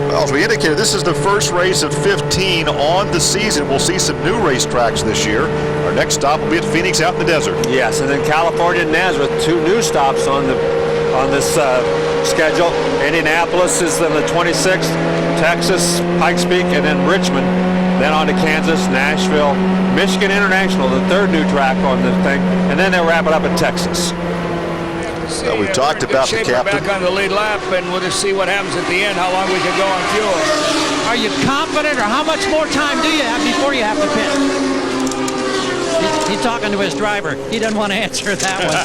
Well, as we indicated, this is the first race of 15 on the season. We'll see some new racetracks this year. Our next stop will be at Phoenix out in the desert. Yes, and then California and Nazareth, 2 new stops on this schedule. Indianapolis is then the 26th, Texas, Pikes Peak, and then Richmond. Then on to Kansas, Nashville, Michigan International, the 3rd new track on the thing, and then they'll wrap it up in Texas. Well, we've talked about the captain. Back on the lead lap, and we'll just see what happens at the end, how long we can go on fuel. Are you confident, or how much more time do you have before you have to pit? He's talking to his driver. He doesn't want to answer that one.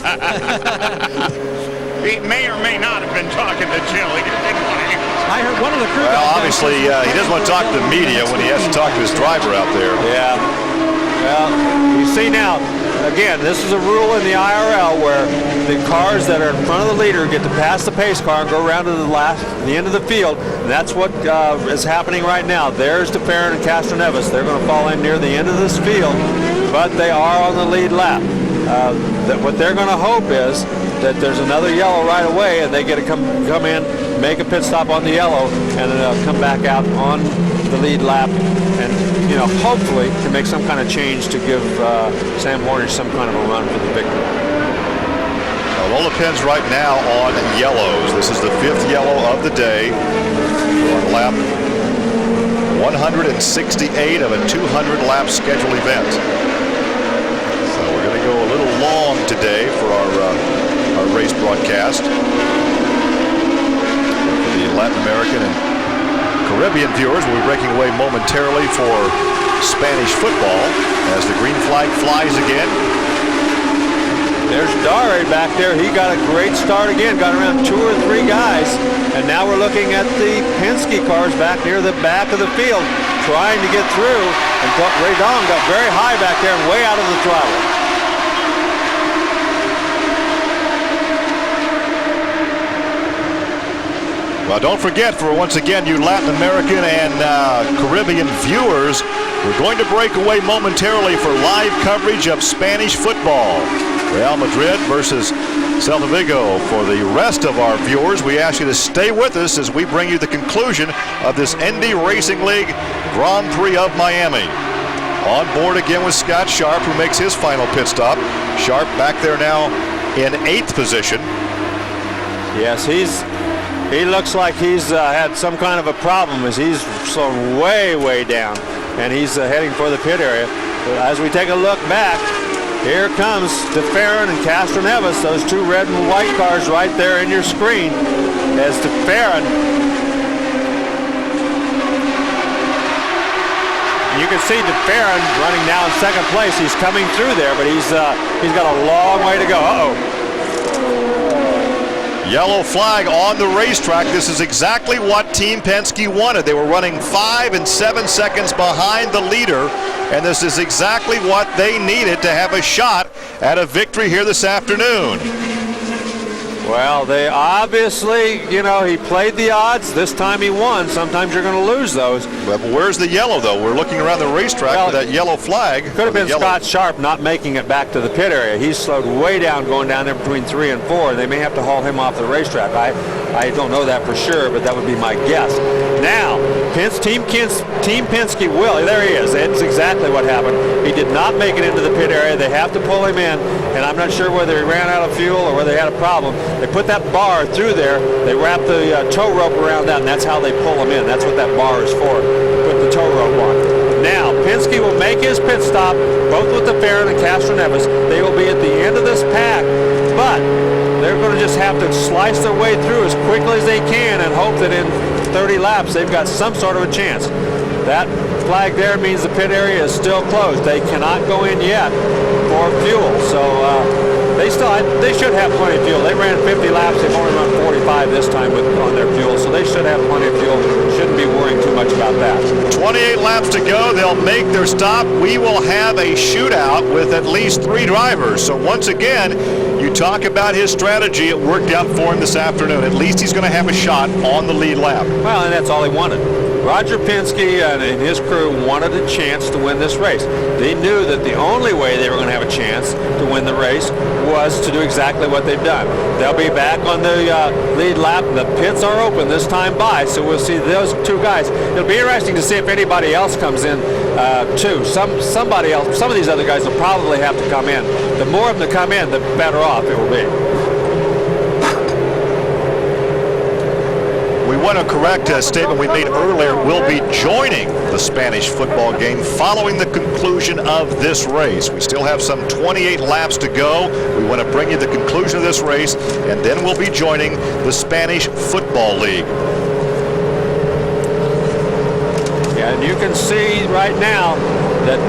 He may or may not have been talking to Jill. He didn't want to answer. I heard one of the crew guys. Well, obviously, he doesn't want to talk to the media when he has to talk to his driver out there. Yeah. Well, you see now, again, this is a rule in the IRL where the cars that are in front of the leader get to pass the pace car and go around to the end of the field. And that's what is happening right now. There's DeFerrin and Castroneves. They're going to fall in near the end of this field, but they are on the lead lap. What they're going to hope is that there's another yellow right away, and they get to come in, make a pit stop on the yellow, and then they'll come back out on the lead lap, and hopefully to make some kind of change to give Sam Hornish some kind of a run for the victory. Well, it all depends right now on yellows. This is the 5th yellow of the day on lap 168 of a 200-lap scheduled event. So we're going to go a little long today for our race broadcast. For the Latin American and Caribbean viewers, we'll be breaking away momentarily for Spanish football as the green flag flies again. There's Dare back there. He got a great start again. Got around 2 or 3 guys. And now we're looking at the Penske cars back near the back of the field trying to get through. And Radon got very high back there and way out of the throttle. Well, don't forget, for once again, you Latin American and Caribbean viewers, we're going to break away momentarily for live coverage of Spanish football. Real Madrid versus Celta Vigo. For the rest of our viewers, we ask you to stay with us as we bring you the conclusion of this Indy Racing League Grand Prix of Miami. On board again with Scott Sharp, who makes his final pit stop. Sharp back there now in 8th position. Yes, he looks like he's had some kind of a problem as he's slowed way down, and he's heading for the pit area. As we take a look back, here comes DeFerrin and Castroneves, those 2 red and white cars right there in your screen. As DeFerrin, you can see DeFerrin running now in 2nd place. He's coming through there, but he's got a long way to go. Uh-oh. Yellow flag on the racetrack. This is exactly what Team Penske wanted. They were running 5 and 7 seconds behind the leader, and this is exactly what they needed to have a shot at a victory here this afternoon. Well, they obviously, he played the odds. This time he won. Sometimes you're going to lose those. But where's the yellow, though? We're looking around the racetrack for that yellow flag. Could have been Scott Sharp not making it back to the pit area. He's slowed way down going down there between 3 and 4. They may have to haul him off the racetrack. I don't know that for sure, but that would be my guess. Now, Team Penske will. There he is. It's exactly what happened. He did not make it into the pit area. They have to pull him in, and I'm not sure whether he ran out of fuel or whether he had a problem. They put that bar through there. They wrap the tow rope around that, and that's how they pull him in. That's what that bar is for. Put the tow rope on. Now, Penske will make his pit stop, both with DeFerrin and Castroneves. They will be at the end of this pack, but they're going to just have to slice their way through as quickly as they can and hope that in 30 laps they've got some sort of a chance. That flag there means the pit area is still closed. They cannot go in yet for fuel, so they should have plenty of fuel. They ran 50 laps. They've only run 45 this time on their fuel, so they should have plenty of fuel. Shouldn't be worrying too much about that. 28 laps to go. They'll make their stop. We will have a shootout with at least 3 drivers. So once again, you talk about his strategy. It worked out for him this afternoon. At least he's going to have a shot on the lead lap. Well, and that's all he wanted. Roger Penske and his crew wanted a chance to win this race. They knew that the only way they were going to have a chance to win the race was to do exactly what they've done. They'll be back on the lead lap. The pits are open this time by, so we'll see those 2 guys. It'll be interesting to see if anybody else comes in too. Somebody else, some of these other guys will probably have to come in. The more of them to come in, the better off it will be. We want to correct a statement we made earlier. We'll be joining the Spanish football game following the conclusion of this race. We still have some 28 laps to go. We want to bring you the conclusion of this race, and then we'll be joining the Spanish Football League. Yeah, and you can see right now that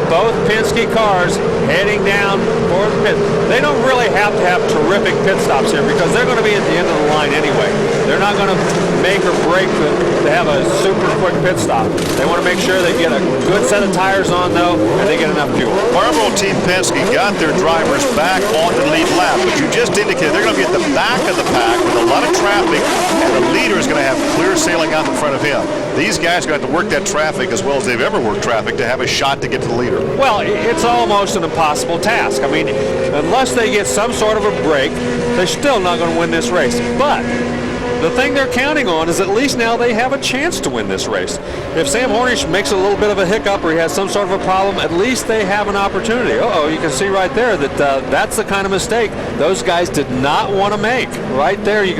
both Penske cars heading down for the pit. They don't really have to have terrific pit stops here because they're going to be at the end of the line anyway. They're not going to make or break to have a super quick pit stop. They want to make sure they get a good set of tires on, though, and they get enough fuel. Marlboro Team Penske got their drivers back on the lead lap, but you just indicated they're going to be at the back of the pack with a lot of traffic, and the leader is going to have clear sailing out in front of him. These guys are going to have to work that traffic as well as they've ever worked traffic to have a shot to get to the leader. Well, it's almost an impossible task. I mean, unless they get some sort of a break, they're still not going to win this race. But the thing they're counting on is at least now they have a chance to win this race. If Sam Hornish makes a little bit of a hiccup or he has some sort of a problem, at least they have an opportunity. You can see right there that that's the kind of mistake those guys did not want to make. Right there, you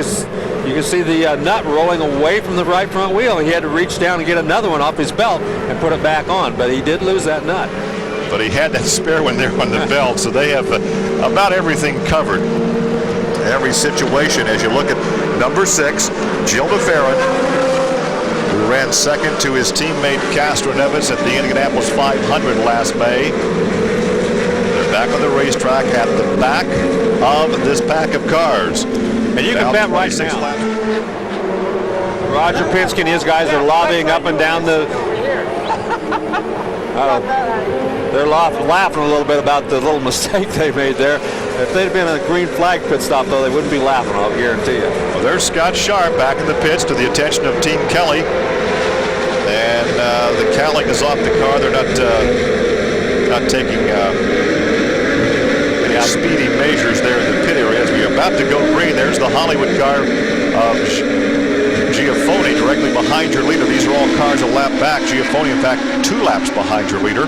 You can see the nut rolling away from the right front wheel. He had to reach down and get another one off his belt and put it back on, but he did lose that nut. But he had that spare one there on the belt, so they have about everything covered. Every situation as you look at number 6, Gil DeFerrin, who ran second to his teammate Castro Neves at the Indianapolis 500 last May. They're back on the racetrack at the back of this pack of cars. And you can bet right now, Roger Penske and his guys are lobbying up and down the... they're laughing a little bit about the little mistake they made there. If they'd been a green flag pit stop, though, they wouldn't be laughing, I'll guarantee you. Well, there's Scott Sharp back in the pits to the attention of Team Kelly. And the cowling is off the car. They're not taking any speedy measures there in the pit area. As we're about to go green, there's the Hollywood car of Giaffoni directly behind your leader. These are all cars a lap back. Giaffoni, in fact, 2 laps behind your leader.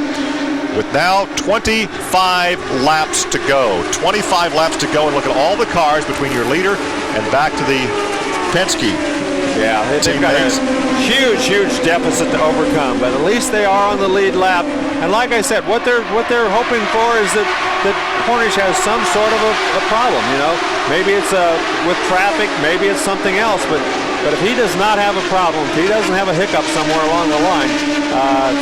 With now 25 laps to go. 25 laps to go, and look at all the cars between your leader and back to the Penske. Yeah, they've got a huge deficit to overcome, but at least they are on the lead lap. And like I said, what they're hoping for is that Hornish has some sort of a problem. You know, maybe it's with traffic, maybe it's something else, but if he does not have a problem, if he doesn't have a hiccup somewhere along the line,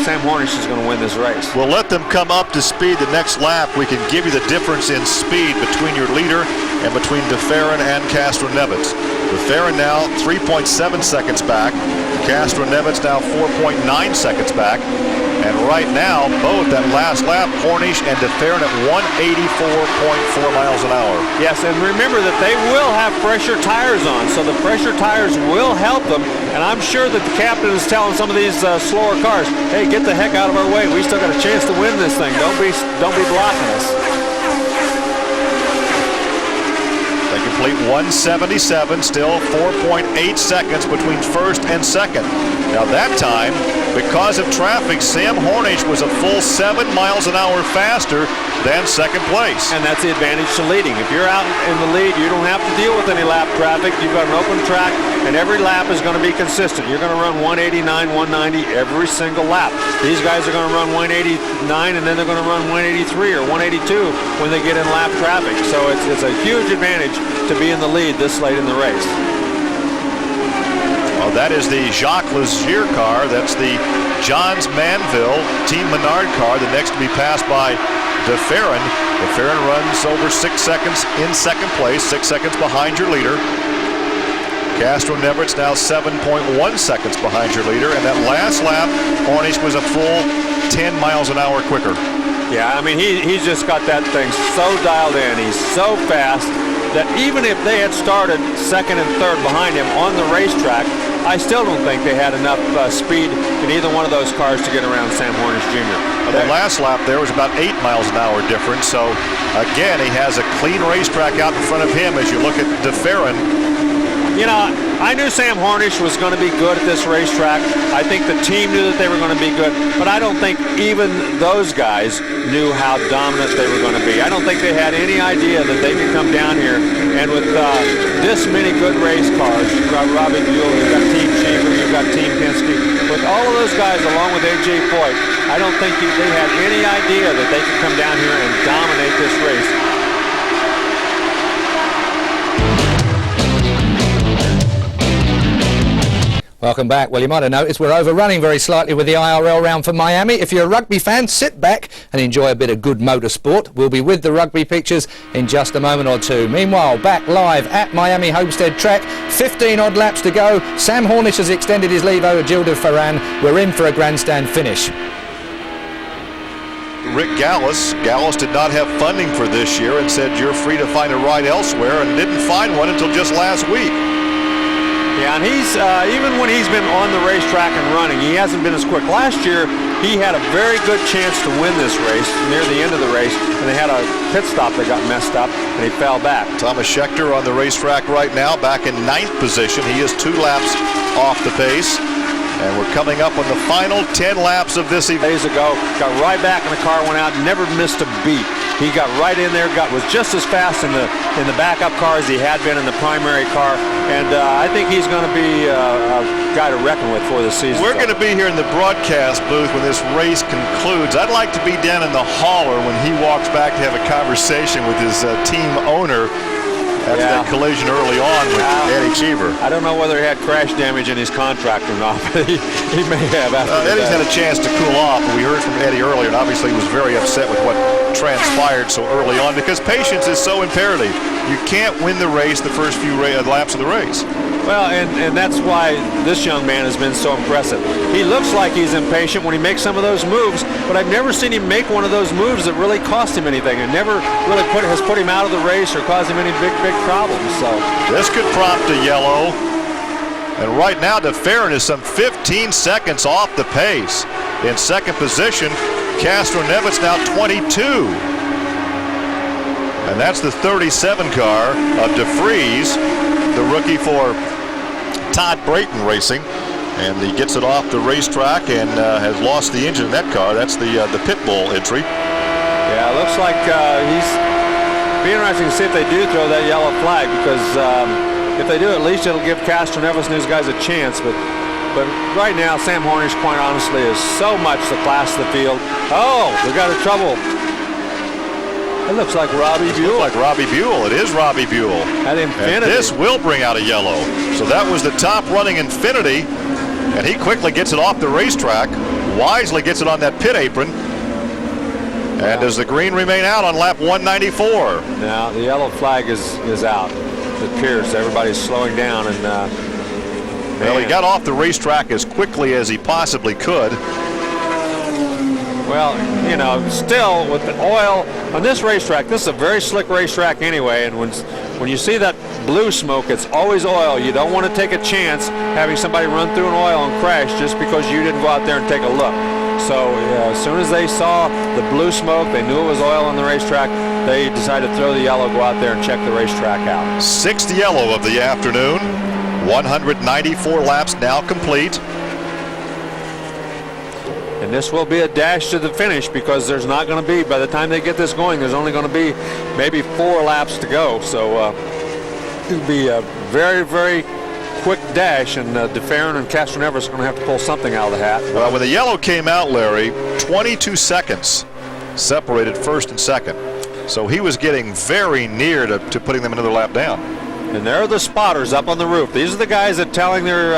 Sam Hornish is going to win this race. We'll let them come up to speed the next lap. We can give you the difference in speed between your leader and between DeFerrin and Castro Neves. DeFerrin now 3.7 seconds back. Castro Neves now 4.9 seconds back. And right now, both that last lap, Hornish and DeFerrin at 184.4 miles an hour. Yes, and remember that they will have fresher tires on, so the fresher tires will help them. And I'm sure that the captain is telling some of these slower cars, hey, get the heck out of our way. We still got a chance to win this thing. Don't be blocking us. They complete 177, still 4.8 seconds between first and second. Now that time, because of traffic, Sam Hornish was a full 7 miles an hour faster than second place. And that's the advantage to leading. If you're out in the lead, you don't have to deal with any lap traffic. You've got an open track, and every lap is going to be consistent. You're going to run 189, 190 every single lap. These guys are going to run 189, and then they're going to run 183 or 182 when they get in lap traffic. So it's a huge advantage to be in the lead this late in the race. Well, that is the Jacques Lazier car. That's the Johns Manville Team Menard car. The next to be passed by DeFerrin. DeFerrin runs over 6 seconds in second place, 6 seconds behind your leader. Castro Neves now 7.1 seconds behind your leader. And that last lap, Hornish was a full 10 miles an hour quicker. Yeah, I mean, he's just got that thing so dialed in. He's so fast that even if they had started second and third behind him on the racetrack, I still don't think they had enough speed in either one of those cars to get around Sam Hornish Jr. Well, the last lap there was about 8 miles an hour difference. So again, he has a clean racetrack out in front of him as you look at DeFerrin. You know, I knew Sam Hornish was going to be good at this racetrack. I think the team knew that they were going to be good, but I don't think even those guys knew how dominant they were going to be. I don't think they had any idea that they could come down here, and with this many good race cars, you've got Robbie Buell, you've got Team Cheever, you've got Team Penske, with all of those guys along with A.J. Foyt, I don't think they had any idea that they could come down here and dominate this race. Welcome back. Well, you might have noticed we're overrunning very slightly with the IRL round for Miami. If you're a rugby fan, sit back and enjoy a bit of good motorsport. We'll be with the rugby pictures in just a moment or two. Meanwhile, back live at Miami Homestead track, 15 odd laps to go. Sam Hornish has extended his lead over Gil DeFerrin. We're in for a grandstand finish. Rick Gallus did not have funding for this year and said you're free to find a ride elsewhere, and didn't find one until just last week. Yeah, and he's even when he's been on the racetrack and running, he hasn't been as quick. Last year, he had a very good chance to win this race near the end of the race, and they had a pit stop that got messed up, and he fell back. Thomas Schechter on the racetrack right now, back in 9th position. He is 2 laps off the pace. And we're coming up on the final 10 laps of this event. Days ago, got right back in the car, went out, never missed a beat. He got right in there, was just as fast in the backup car as he had been in the primary car, and I think he's going to be a guy to reckon with for the season. We're going to be here in the broadcast booth when this race concludes. I'd like to be down in the hauler when he walks back to have a conversation with his team owner after that collision early on with Eddie Cheever. I don't know whether he had crash damage in his contract or not, but he may have. Eddie's had a chance to cool off, and we heard from Eddie earlier, and obviously he was very upset with what transpired so early on, because patience is so imperative. You can't win the race the first few laps of the race. Well, and that's why this young man has been so impressive. He looks like he's impatient when he makes some of those moves, but I've never seen him make one of those moves that really cost him anything, and never really has put him out of the race or caused him any big problems. So this could prompt a yellow, and right now DeFerrin is some 15 seconds off the pace. In second position, Castroneves now 22. And that's the 37 car of DeFries, the rookie for Todd Brayton Racing. And he gets it off the racetrack and has lost the engine in that car. That's the pit bull entry. Yeah, it looks like it'll be interesting to see if they do throw that yellow flag, because if they do, at least it'll give Castroneves and his guys a chance. But right now, Sam Hornish, quite honestly, is so much the class of the field. Oh, we got a trouble. It looks like Robbie Buell. It looks like Robbie Buell. It is Robbie Buell. At Infinity. And this will bring out a yellow. So that was the top running Infinity, and he quickly gets it off the racetrack. Wisely gets it on that pit apron. And does the green remain out on lap 194? Now the yellow flag is out. It appears everybody's slowing down, and well, he got off the racetrack as quickly as he possibly could. Well, you know, still with the oil on this racetrack, this is a very slick racetrack anyway, and when you see that blue smoke, it's always oil. You don't want to take a chance having somebody run through an oil and crash just because you didn't go out there and take a look. So as soon as they saw the blue smoke, they knew it was oil on the racetrack, they decided to throw the yellow, go out there and check the racetrack out. Sixth yellow of the afternoon. 194 laps now complete. And this will be a dash to the finish, because there's not going to be, by the time they get this going, there's only going to be maybe 4 laps to go. So it'll be a very, very quick dash, and DeFerrin and Castroneves are going to have to pull something out of the hat. Well, when the yellow came out, Larry, 22 seconds separated first and second. So he was getting very near to putting them another lap down. And there are the spotters up on the roof. These are the guys that telling their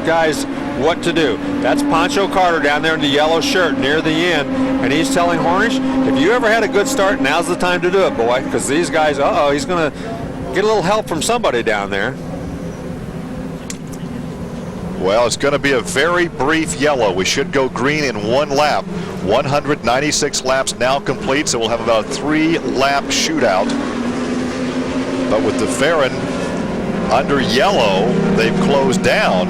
guys what to do. That's Pancho Carter down there in the yellow shirt near the end, and he's telling Hornish, if you ever had a good start, now's the time to do it, boy, because these guys, he's going to get a little help from somebody down there. Well, it's going to be a very brief yellow. We should go green in 1 lap. 196 laps now complete, so we'll have about a 3-lap shootout. But with DeFerrin under yellow, they've closed down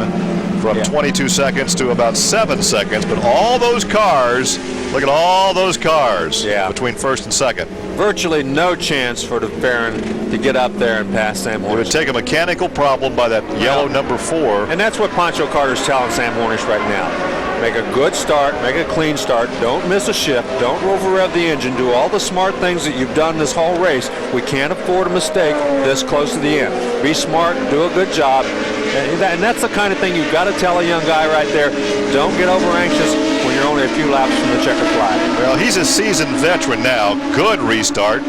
from 22 seconds to about 7 seconds. But all those cars, look at all those cars between first and second. Virtually no chance for DeFerrin to get up there and pass Sam Hornish. It would take a mechanical problem by that yellow number 4. And that's what Pancho Carter's telling Sam Hornish right now. Make a good start, make a clean start, don't miss a shift, don't over-rev the engine, do all the smart things that you've done this whole race. We can't afford a mistake this close to the end. Be smart, do a good job, and that's the kind of thing you've got to tell a young guy right there. Don't get over-anxious when you're only a few laps from the checkered flag. Well, he's a seasoned veteran now. Good restart.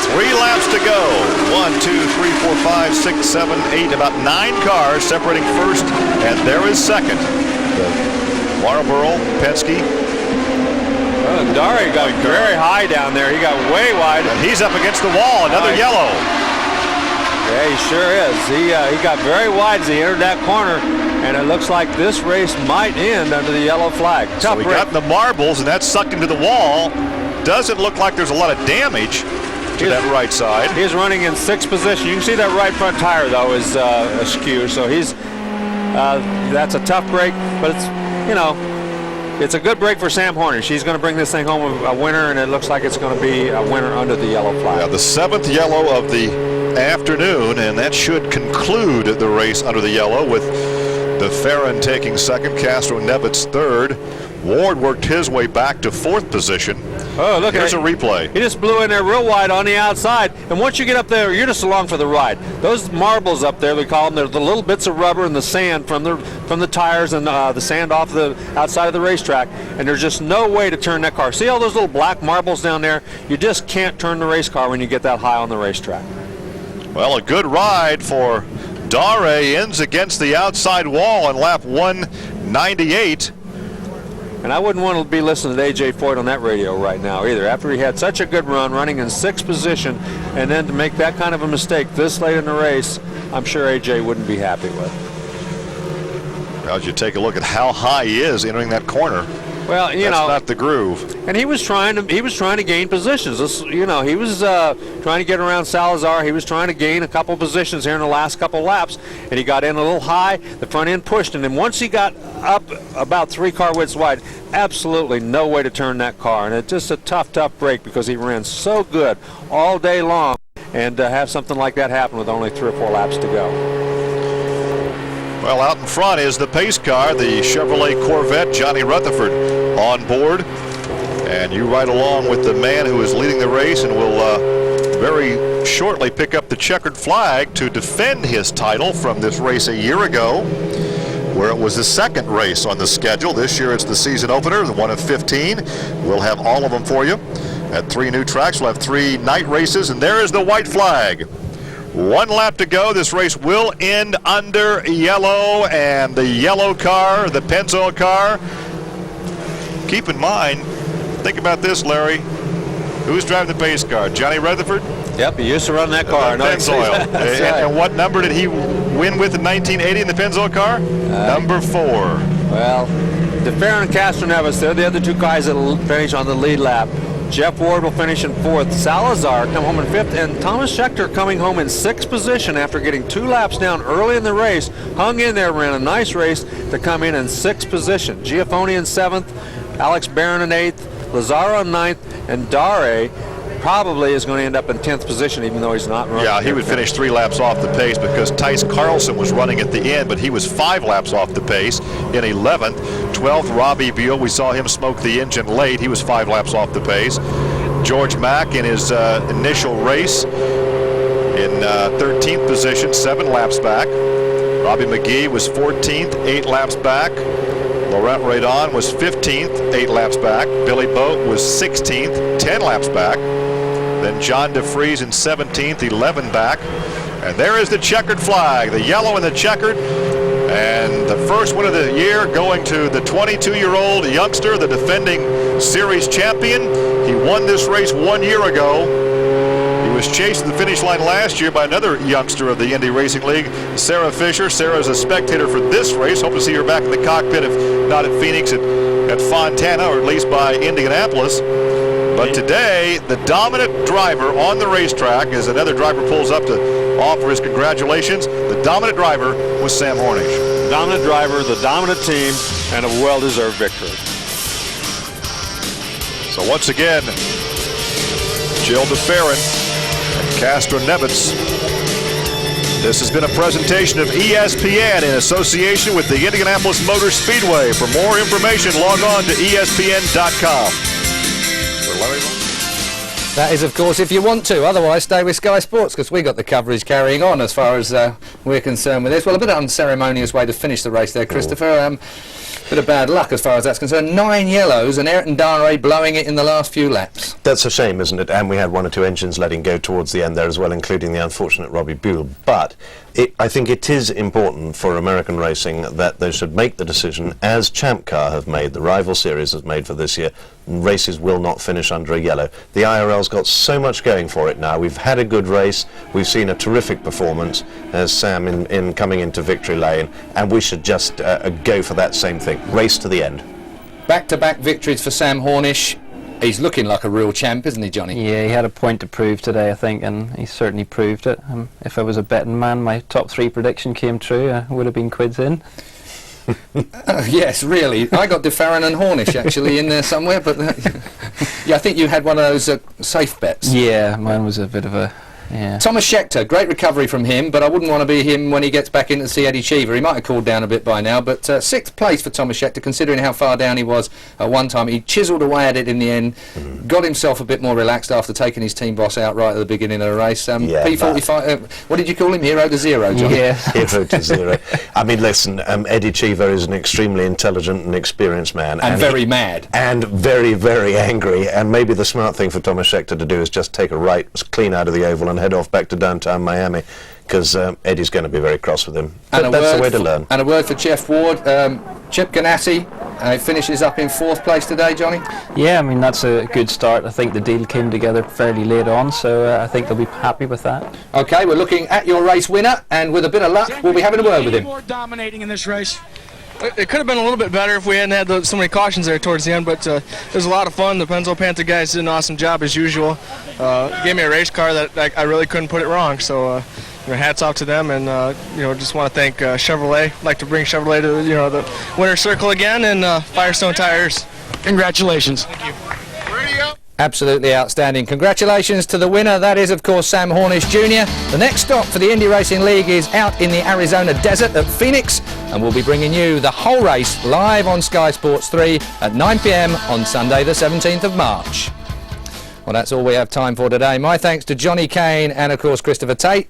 3 laps to go. 1, 2, 3, 4, 5, 6, 7, 8, about 9 cars separating first, and there is second. Marlboro, Penske. Well, Dari got very high down there. He got way wide. And he's up against the wall. Another yellow. Yeah, he sure is. He got very wide as he entered that corner, and it looks like this race might end under the yellow flag. So he got in the marbles, and that sucked him to the wall. Doesn't look like there's a lot of damage to that right side. He's running in 6th position. You can see that right front tire, though, is askew. So he's that's a tough break, but it's, you know, it's a good break for Sam Hornish. He's going to bring this thing home a winner, and it looks like it's going to be a winner under the yellow flag. Yeah, the 7th yellow of the afternoon, and that should conclude the race under the yellow with the Farron taking second, Castro Nevitt's third. Ward worked his way back to fourth position. Oh, look, here's a replay. He just blew in there real wide on the outside, and once you get up there, you're just along for the ride. Those marbles up there, we call them, they're the little bits of rubber and the sand from the tires and the sand off the outside of the racetrack, and there's just no way to turn that car. See all those little black marbles down there? You just can't turn the race car when you get that high on the racetrack. Well, a good ride for Dare ends against the outside wall on lap 198. And I wouldn't want to be listening to A.J. Foyt on that radio right now either. After he had such a good run, running in sixth position, and then to make that kind of a mistake this late in the race, I'm sure A.J. wouldn't be happy with. Well, you take a look at how high he is entering that corner. Well, That's not the groove. And he was trying to gain positions. He was trying to get around Salazar. He was trying to gain a couple positions here in the last couple laps, and he got in a little high. The front end pushed, and then once he got up about 3 car widths wide, absolutely no way to turn that car. And it's just a tough break because he ran so good all day long, and to have something like that happen with only 3 or 4 laps to go. Well, out in front is the pace car, the Chevrolet Corvette, Johnny Rutherford on board. And you ride along with the man who is leading the race and will very shortly pick up the checkered flag to defend his title from this race a year ago, where it was the second race on the schedule. This year it's the season opener, the one of 15. We'll have all of them for you at 3 new tracks. We'll have 3 night races, and there is the white flag. 1 lap to go. This race will end under yellow, and the yellow car, the Pennzoil car. Keep in mind, think about this, Larry. Who's driving the pace car? Johnny Rutherford? Yep, he used to run that car. Pennzoil. That's right. And what number did he win with in 1980 in the Pennzoil car? Number 4. Well, the Farron and Castro Nevis, they're the other 2 guys that will finish on the lead lap. Jeff Ward will finish in 4th. Salazar come home in 5th, and Thomas Schechter coming home in 6th position after getting 2 laps down early in the race. Hung in there, ran a nice race to come in 6th position. Giafoni in 7th, Alex Barron in 8th, Lazaro in 9th, and Dare probably is going to end up in 10th position, even though he's not running. Yeah, he would finish 3 laps off the pace because Tice Carlson was running at the end, but he was 5 laps off the pace in 11th. 12th, Robbie Buell. We saw him smoke the engine late. He was 5 laps off the pace. George Mack in his initial race in 13th position, 7 laps back. Robbie McGee was 14th, 8 laps back. Laurent Radon was 15th, 8 laps back. Billy Boat was 16th, 10 laps back. Then John DeFries in 17th, 11 back. And there is the checkered flag, the yellow and the checkered. And the first win of the year going to the 22-year-old youngster, the defending series champion. He won this race 1 year ago. He was chased to the finish line last year by another youngster of the Indy Racing League, Sarah Fisher. Sarah's a spectator for this race. Hope to see her back in the cockpit, if not at Phoenix, at Fontana, or at least by Indianapolis. But today, the dominant driver on the racetrack, as another driver pulls up to offer his congratulations, the dominant driver was Sam Hornish. Dominant driver, the dominant team, and a well-deserved victory. So once again, Jill DeFerrin and Castro Nevitt. This has been a presentation of ESPN in association with the Indianapolis Motor Speedway. For more information, log on to ESPN.com. That is, of course, if you want to. Otherwise, stay with Sky Sports, because we got the coverage carrying on as far as we're concerned with this. Well, a bit unceremonious way to finish the race there, Christopher. Bit of bad luck as far as that's concerned. 9 yellows and Ayrton Dare blowing it in the last few laps. That's a shame, isn't it? And we had 1 or 2 engines letting go towards the end there as well, including the unfortunate Robbie Buell. But I think it is important for American racing that they should make the decision, as Champ Car have made, the rival series has made for this year. Races will not finish under a yellow. The IRL's got so much going for it now. We've had a good race. We've seen a terrific performance as Sam in coming into victory lane, and we should just go for that same thing. Race to the end. Back-to-back victories for Sam Hornish. He's looking like a real champ, isn't he, Johnny? Yeah, he had a point to prove today, I think, and he certainly proved it. If I was a betting man, my top 3 prediction came true. I would have been quids in. Yes, really. I got DeFerrin and Hornish actually in there somewhere, but yeah, I think you had one of those safe bets. Yeah, mine was a bit of a Yeah. Thomas Scheckter, great recovery from him, but I wouldn't want to be him when he gets back in to see Eddie Cheever. He might have cooled down a bit by now, but 6th place for Thomas Scheckter, considering how far down he was at one time. He chiselled away at it in the end, got himself a bit more relaxed after taking his team boss out right at the beginning of the race. P45, what did you call him? Hero to zero, John? Yeah. Hero to zero. I mean, listen, Eddie Cheever is an extremely intelligent and experienced man. And very mad. And very, very angry. And maybe the smart thing for Thomas Scheckter to do is just take a right, clean out of the oval, and head off back to downtown Miami, because Eddie's going to be very cross with him. But that's the way to learn. And a word for Jeff Ward. Chip Ganassi finishes up in 4th place today, Johnny. Yeah, I mean, that's a good start. I think the deal came together fairly late on, so I think they'll be happy with that. Okay, we're looking at your race winner, and with a bit of luck, we'll be having a word with him. More dominating in this race. It could have been a little bit better if we hadn't had so many cautions there towards the end, but it was a lot of fun. The Penske Panther guys did an awesome job as usual. Gave me a race car that I really couldn't put it wrong. So hats off to them, and just want to thank Chevrolet. I'd like to bring Chevrolet to the winner's circle again, and Firestone Tires. Congratulations. Thank you. Absolutely outstanding. Congratulations to the winner. That is, of course, Sam Hornish Jr. The next stop for the Indy Racing League is out in the Arizona desert at Phoenix, and we'll be bringing you the whole race live on Sky Sports 3 at 9 p.m. on Sunday the 17th of March. Well, that's all we have time for today. My thanks to Johnny Kane and, of course, Christopher Tate.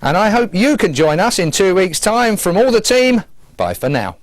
And I hope you can join us in 2 weeks' time. From all the team, bye for now.